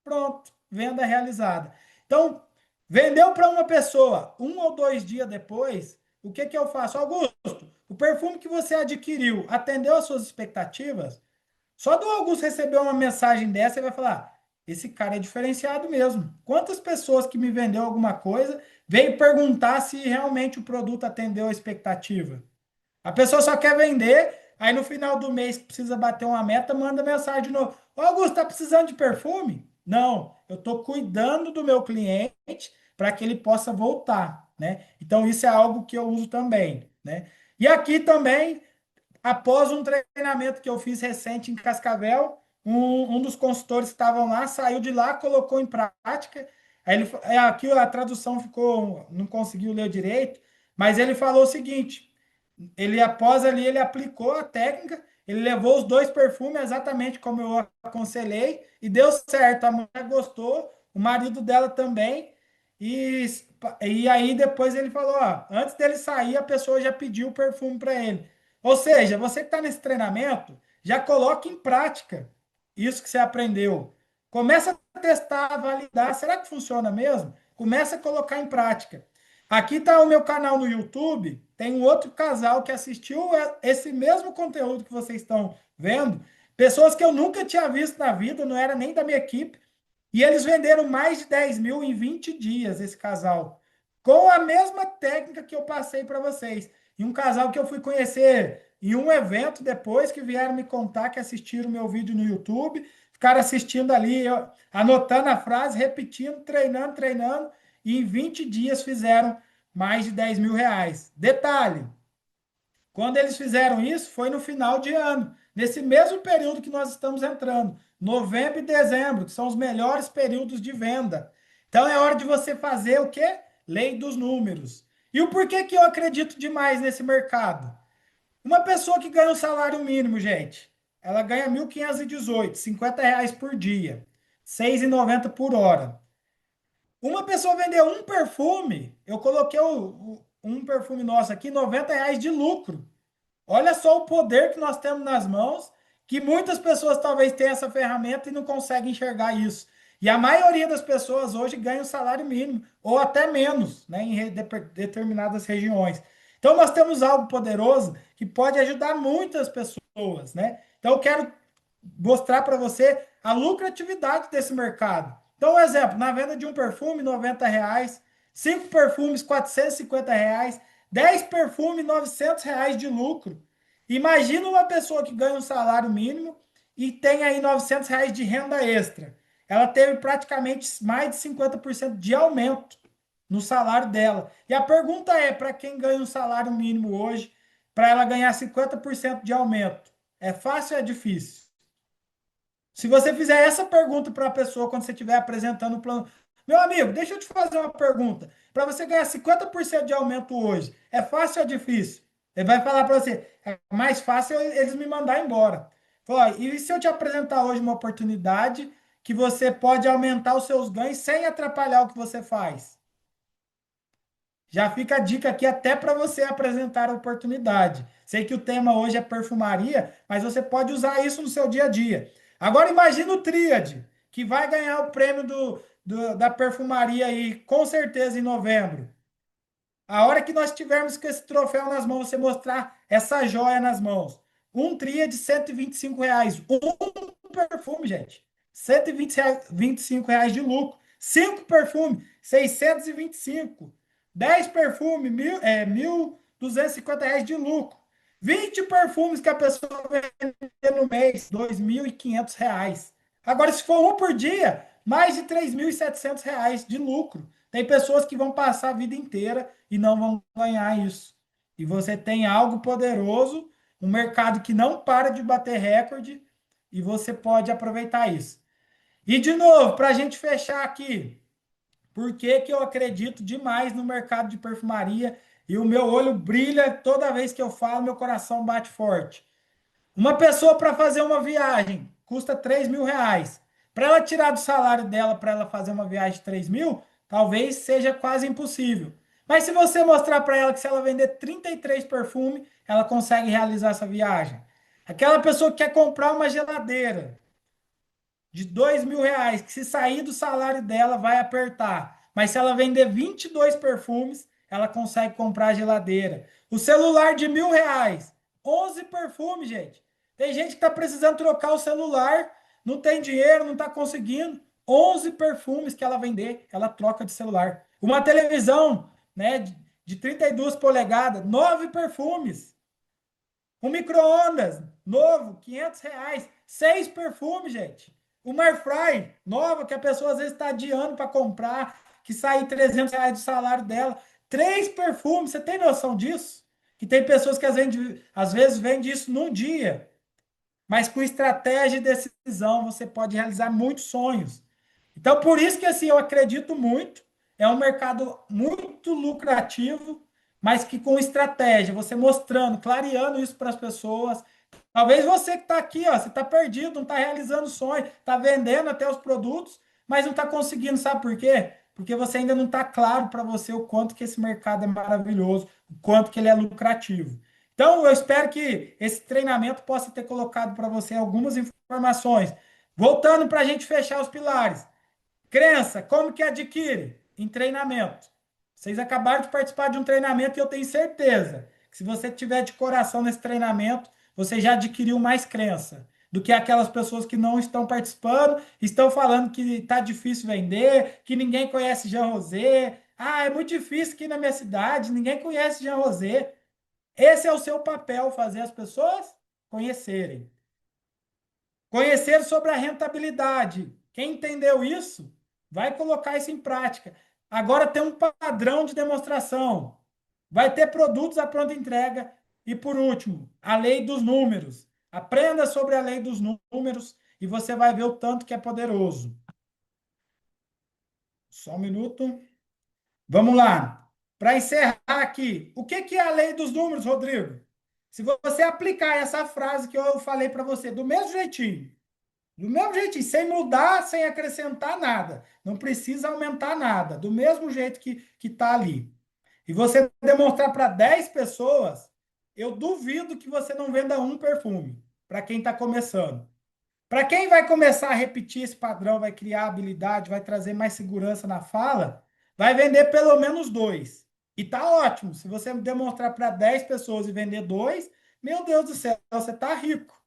Speaker 2: Pronto, venda realizada. Então, vendeu para uma pessoa 1 ou 2 dias depois, o que que eu faço? Augusto, o perfume que você adquiriu atendeu às suas expectativas? Só do Augusto receber uma mensagem dessa, ele vai falar: esse cara é diferenciado mesmo. Quantas pessoas que me vendeu alguma coisa veio perguntar se realmente o produto atendeu a expectativa? A pessoa só quer vender, aí no final do mês precisa bater uma meta, manda mensagem de novo. Ô, Augusto, tá precisando de perfume? Não, eu estou cuidando do meu cliente para que ele possa voltar, né? Então isso é algo que eu uso também, né? E aqui também após um treinamento que eu fiz recente em Cascavel, um dos consultores que estavam lá saiu de lá, colocou em prática. Aí ele, aqui a tradução ficou, não conseguiu ler direito, mas ele falou o seguinte: ele após ali ele aplicou a técnica, ele levou os 2 perfumes exatamente como eu aconselhei e deu certo. A mulher gostou, o marido dela também. E, e aí depois ele falou, ó, antes dele sair a pessoa já pediu o perfume para ele. Ou seja, você que está nesse treinamento, já coloque em prática isso que você aprendeu. Começa a testar, validar. Será que funciona mesmo? Começa a colocar em prática. Aqui está o meu canal no YouTube. Tem um outro casal que assistiu esse mesmo conteúdo que vocês estão vendo. Pessoas que eu nunca tinha visto na vida, não era nem da minha equipe. E eles venderam mais de 10 mil em 20 dias, esse casal. Com a mesma técnica que eu passei para vocês. E um casal que eu fui conhecer em um evento depois, que vieram me contar que assistiram o meu vídeo no YouTube, ficaram assistindo ali, anotando a frase, repetindo, treinando, treinando, e em 20 dias fizeram mais de 10 mil reais. Detalhe, quando eles fizeram isso, foi no final de ano, nesse mesmo período que nós estamos entrando, novembro e dezembro, que são os melhores períodos de venda. Então é hora de você fazer o quê? Lei dos números. E o porquê que eu acredito demais nesse mercado? Uma pessoa que ganha um salário mínimo, gente, ela ganha 1.518, R$ 50 por dia, 6,90 por hora. Uma pessoa vendeu um perfume, eu coloquei um perfume nosso aqui, R$ 90 de lucro. Olha só o poder que nós temos nas mãos, que muitas pessoas talvez tenham essa ferramenta e não conseguem enxergar isso. E a maioria das pessoas hoje ganha o salário mínimo, ou até menos, né, em determinadas regiões. Então nós temos algo poderoso que pode ajudar muitas pessoas, né? Então eu quero mostrar para você a lucratividade desse mercado. Então, um exemplo, na venda de um perfume, R$ 90, 5 perfumes, R$ 450, 10 perfumes, R$ 900 de lucro. Imagina uma pessoa que ganha um salário mínimo e tem aí R$ 900 de renda extra. Ela teve praticamente mais de 50% de aumento no salário dela. E a pergunta é, para quem ganha um salário mínimo hoje, para ela ganhar 50% de aumento, é fácil ou é difícil? Se você fizer essa pergunta para a pessoa quando você estiver apresentando o plano, meu amigo, deixa eu te fazer uma pergunta. Para você ganhar 50% de aumento hoje, é fácil ou é difícil? Ele vai falar para você, é mais fácil eles me mandar embora. Fala, e se eu te apresentar hoje uma oportunidade que você pode aumentar os seus ganhos sem atrapalhar o que você faz? Já fica a dica aqui até para você apresentar a oportunidade. Sei que o tema hoje é perfumaria, mas você pode usar isso no seu dia a dia. Agora imagina o Tríade, que vai ganhar o prêmio da perfumaria aí, com certeza em novembro. A hora que nós tivermos com esse troféu nas mãos, você mostrar essa joia nas mãos. Um Tríade, R$ 125. Um perfume, gente. R$ 125 de lucro. Cinco perfumes, 625. 10 perfumes, 1.250 reais de lucro. 20 perfumes que a pessoa vende no mês, R$ 2.500. Agora, se for um por dia, mais de R$ 3.700 de lucro. Tem pessoas que vão passar a vida inteira e não vão ganhar isso. E você tem algo poderoso, um mercado que não para de bater recorde, e você pode aproveitar isso. E, de novo, para a gente fechar aqui, por que que eu acredito demais no mercado de perfumaria e o meu olho brilha toda vez que eu falo, meu coração bate forte? Uma pessoa para fazer uma viagem custa R$ 3.000. Para ela tirar do salário dela para ela fazer uma viagem de 3.000, talvez seja quase impossível. Mas se você mostrar para ela que se ela vender 33 perfumes, ela consegue realizar essa viagem. Aquela pessoa que quer comprar uma geladeira de R$ 2.000, que se sair do salário dela vai apertar. Mas se ela vender 22 perfumes, ela consegue comprar a geladeira. O celular de R$ 1.000, 11 perfumes, gente. Tem gente que está precisando trocar o celular, não tem dinheiro, não está conseguindo. 11 perfumes que ela vender, ela troca de celular. Uma televisão, né, de 32 polegadas, 9 perfumes. Um micro-ondas novo, R$ 500. 6 perfumes, gente. Uma airfry nova que a pessoa às vezes está adiando para comprar, que sai R$ 300 do salário dela. 3 perfumes, você tem noção disso? Que tem pessoas que às vezes vendem isso num dia. Mas com estratégia e decisão você pode realizar muitos sonhos. Então, por isso que assim, eu acredito muito. É um mercado muito lucrativo, mas que com estratégia, você mostrando, clareando isso para as pessoas. Talvez você que está aqui, ó, você está perdido, não está realizando sonho, está vendendo até os produtos, mas não está conseguindo, sabe por quê? Porque você ainda não está claro para você o quanto que esse mercado é maravilhoso, o quanto que ele é lucrativo. Então, eu espero que esse treinamento possa ter colocado para você algumas informações. Voltando para a gente fechar os pilares. Crença, como que adquire? Em treinamento. Vocês acabaram de participar de um treinamento e eu tenho certeza que se você tiver de coração nesse treinamento, você já adquiriu mais crença do que aquelas pessoas que não estão participando, estão falando que está difícil vender, que ninguém conhece Jean Rosé. Ah, é muito difícil aqui na minha cidade, ninguém conhece Jean Rosé. Esse é o seu papel, fazer as pessoas conhecerem. Conhecer sobre a rentabilidade. Quem entendeu isso, vai colocar isso em prática. Agora tem um padrão de demonstração. Vai ter produtos à pronta entrega. E por último, a lei dos números. Aprenda sobre a lei dos números e você vai ver o tanto que é poderoso. Só um minuto. Vamos lá. Para encerrar aqui, o que é a lei dos números, Rodrigo? Se você aplicar essa frase que eu falei para você, do mesmo jeitinho, sem mudar, sem acrescentar nada, não precisa aumentar nada, do mesmo jeito que está ali. E você demonstrar para 10 pessoas, eu duvido que você não venda um perfume para quem está começando. Para quem vai começar a repetir esse padrão, vai criar habilidade, vai trazer mais segurança na fala, vai vender pelo menos dois. E tá ótimo. Se você demonstrar para 10 pessoas e vender dois, meu Deus do céu, você tá rico.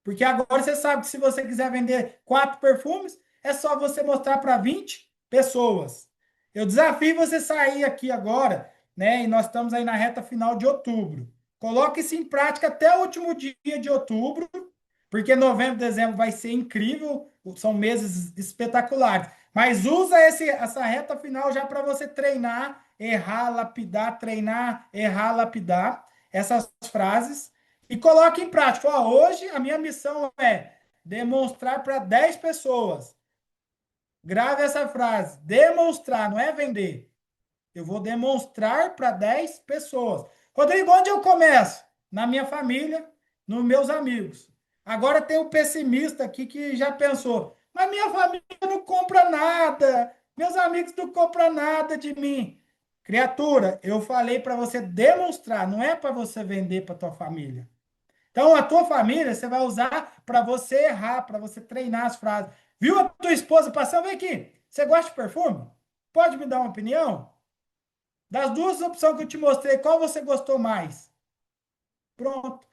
Speaker 2: Porque agora você sabe que se você quiser vender 4 perfumes, é só você mostrar para 20 pessoas. Eu desafio você sair aqui agora, né? E nós estamos aí na reta final de outubro. Coloque isso em prática até o último dia de outubro, porque novembro, dezembro vai ser incrível, são meses espetaculares. Mas usa essa reta final já para você treinar, errar, lapidar, treinar, errar, lapidar essas frases e coloque em prática. Ó, hoje a minha missão é demonstrar para 10 pessoas. Grave essa frase: demonstrar, não é vender. Eu vou demonstrar para 10 pessoas. Rodrigo, onde eu começo? Na minha família, nos meus amigos. Agora tem o pessimista aqui que já pensou, mas minha família não compra nada, meus amigos não compram nada de mim. Criatura, eu falei para você demonstrar, não é para você vender para tua família. Então, a tua família você vai usar para você errar, para você treinar as frases. Viu a tua esposa passando? Vem aqui. Você gosta de perfume? Pode me dar uma opinião? Das duas opções que eu te mostrei, qual você gostou mais? Pronto.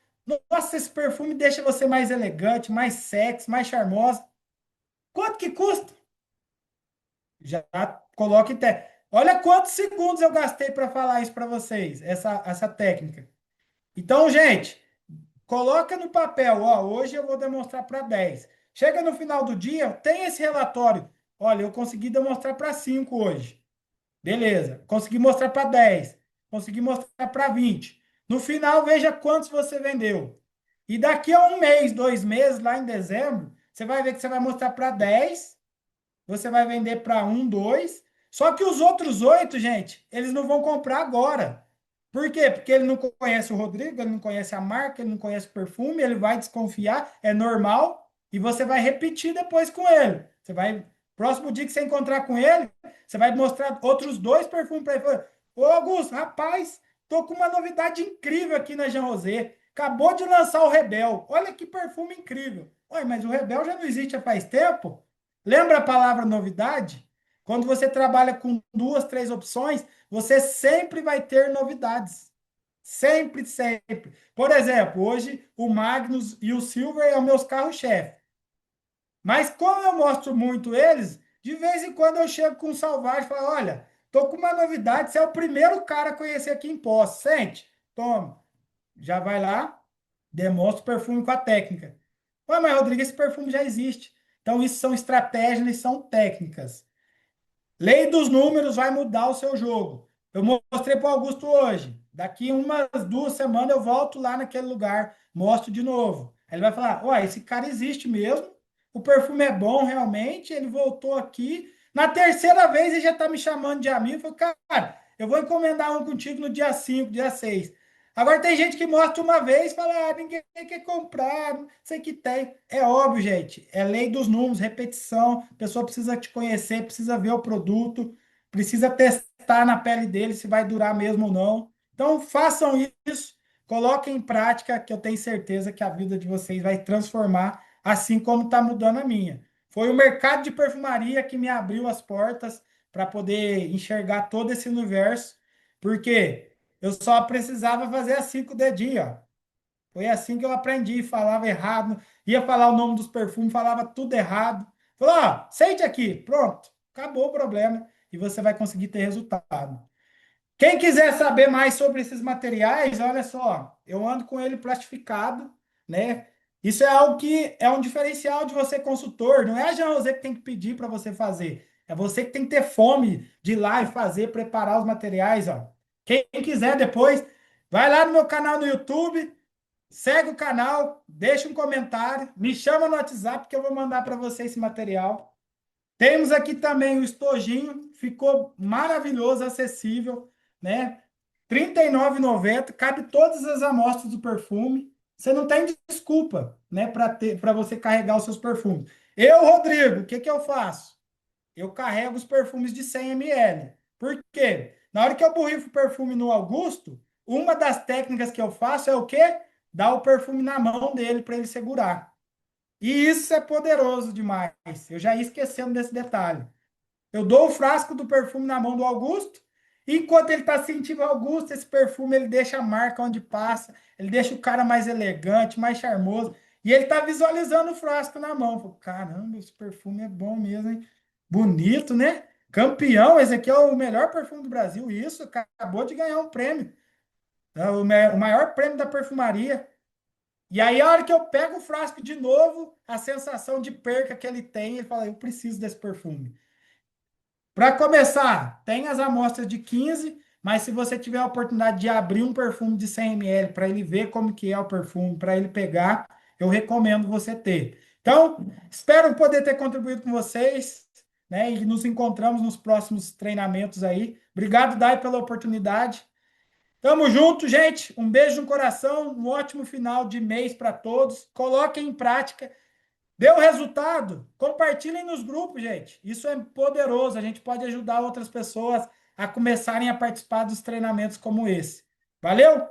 Speaker 2: Nossa, esse perfume deixa você mais elegante, mais sexy, mais charmosa. Quanto que custa? Já coloque até. Olha quantos segundos eu gastei para falar isso para vocês, essa técnica. Então, gente, coloca no papel, ó, hoje eu vou demonstrar para 10. Chega no final do dia, tem esse relatório. Olha, eu consegui demonstrar para 5 hoje. Beleza. Consegui mostrar para 10. Consegui mostrar para 20. No final, veja quantos você vendeu. E daqui a um mês, 2 meses, lá em dezembro, você vai ver que você vai mostrar para 10, você vai vender para um, dois. Só que os outros 8, gente, eles não vão comprar agora. Por quê? Porque ele não conhece o Rodrigo, ele não conhece a marca, ele não conhece o perfume, ele vai desconfiar, é normal, e você vai repetir depois com ele. Você vai, próximo dia que você encontrar com ele, você vai mostrar outros 2 perfumes para ele. Fala, ô Augusto, rapaz, tô com uma novidade incrível aqui na Jean Rosé. Acabou de lançar o Rebel. Olha que perfume incrível. Ué, mas o Rebel já não existe há faz tempo? Lembra a palavra novidade? Quando você trabalha com 2, 3 opções, você sempre vai ter novidades. Sempre, sempre. Por exemplo, hoje o Magnus e o Silver é os meus carros-chefe. Mas como eu mostro muito eles, de vez em quando eu chego com um Salvage e falo, olha, tô com uma novidade, você é o primeiro cara a conhecer aqui em Poços. Sente, toma. Já vai lá, demonstra o perfume com a técnica. Ué, mas Rodrigo, esse perfume já existe. Então, isso são estratégias e são técnicas. Lei dos números vai mudar o seu jogo. Eu mostrei para o Augusto hoje. Daqui umas 2 semanas eu volto lá naquele lugar, mostro de novo. Aí ele vai falar: Ué, esse cara existe mesmo, o perfume é bom realmente. Ele voltou aqui. Na terceira vez ele já está me chamando de amigo. Eu falei: Cara, eu vou encomendar um contigo no dia 5, dia 6. Agora tem gente que mostra uma vez e fala: ninguém quer comprar, não sei o que tem. É óbvio, gente. É lei dos números, repetição. A pessoa precisa te conhecer, precisa ver o produto, precisa testar na pele dele se vai durar mesmo ou não. Então, façam isso, coloquem em prática, que eu tenho certeza que a vida de vocês vai transformar, assim como está mudando a minha. Foi o mercado de perfumaria que me abriu as portas para poder enxergar todo esse universo, porque eu só precisava fazer assim com o dedinho, ó. Foi assim que eu aprendi, falava errado, ia falar o nome dos perfumes, falava tudo errado. Falou, ó, sente aqui, pronto, acabou o problema e você vai conseguir ter resultado. Quem quiser saber mais sobre esses materiais, olha só, eu ando com ele plastificado, né? Isso é algo que é um diferencial de você consultor, não é a Jean Rosé que tem que pedir para você fazer, é você que tem que ter fome de ir lá e fazer, preparar os materiais, ó. Quem quiser depois, vai lá no meu canal no YouTube, segue o canal, deixa um comentário, me chama no WhatsApp que eu vou mandar para você esse material. Temos aqui também o estojinho, ficou maravilhoso, acessível, né? R$ 39,90, cabe todas as amostras do perfume. Você não tem desculpa, né, para você carregar os seus perfumes. Eu, Rodrigo, o que que eu faço? Eu carrego os perfumes de 100 ml. Por quê? Na hora que eu borrifo o perfume no Augusto, uma das técnicas que eu faço é o quê? Dar o perfume na mão dele para ele segurar. E isso é poderoso demais. Eu já ia esquecendo desse detalhe. Eu dou o frasco do perfume na mão do Augusto, e enquanto ele está sentindo o Augusto, esse perfume ele deixa a marca onde passa, ele deixa o cara mais elegante, mais charmoso, e ele está visualizando o frasco na mão. Falo, caramba, esse perfume é bom mesmo, hein? Bonito, né? Campeão, esse aqui é o melhor perfume do Brasil. Isso, acabou de ganhar um prêmio. É o maior prêmio da perfumaria. E aí, a hora que eu pego o frasco de novo, a sensação de perca que ele tem, ele fala, eu preciso desse perfume. Para começar, tem as amostras de 15, mas se você tiver a oportunidade de abrir um perfume de 100 ml para ele ver como que é o perfume, para ele pegar, eu recomendo você ter. Então, espero poder ter contribuído com vocês, né? E nos encontramos nos próximos treinamentos aí. Obrigado, Dai, pela oportunidade. Tamo junto, gente. Um beijo no coração, um ótimo final de mês para todos. Coloquem em prática. Deu resultado? Compartilhem nos grupos, gente. Isso é poderoso. A gente pode ajudar outras pessoas a começarem a participar dos treinamentos como esse. Valeu?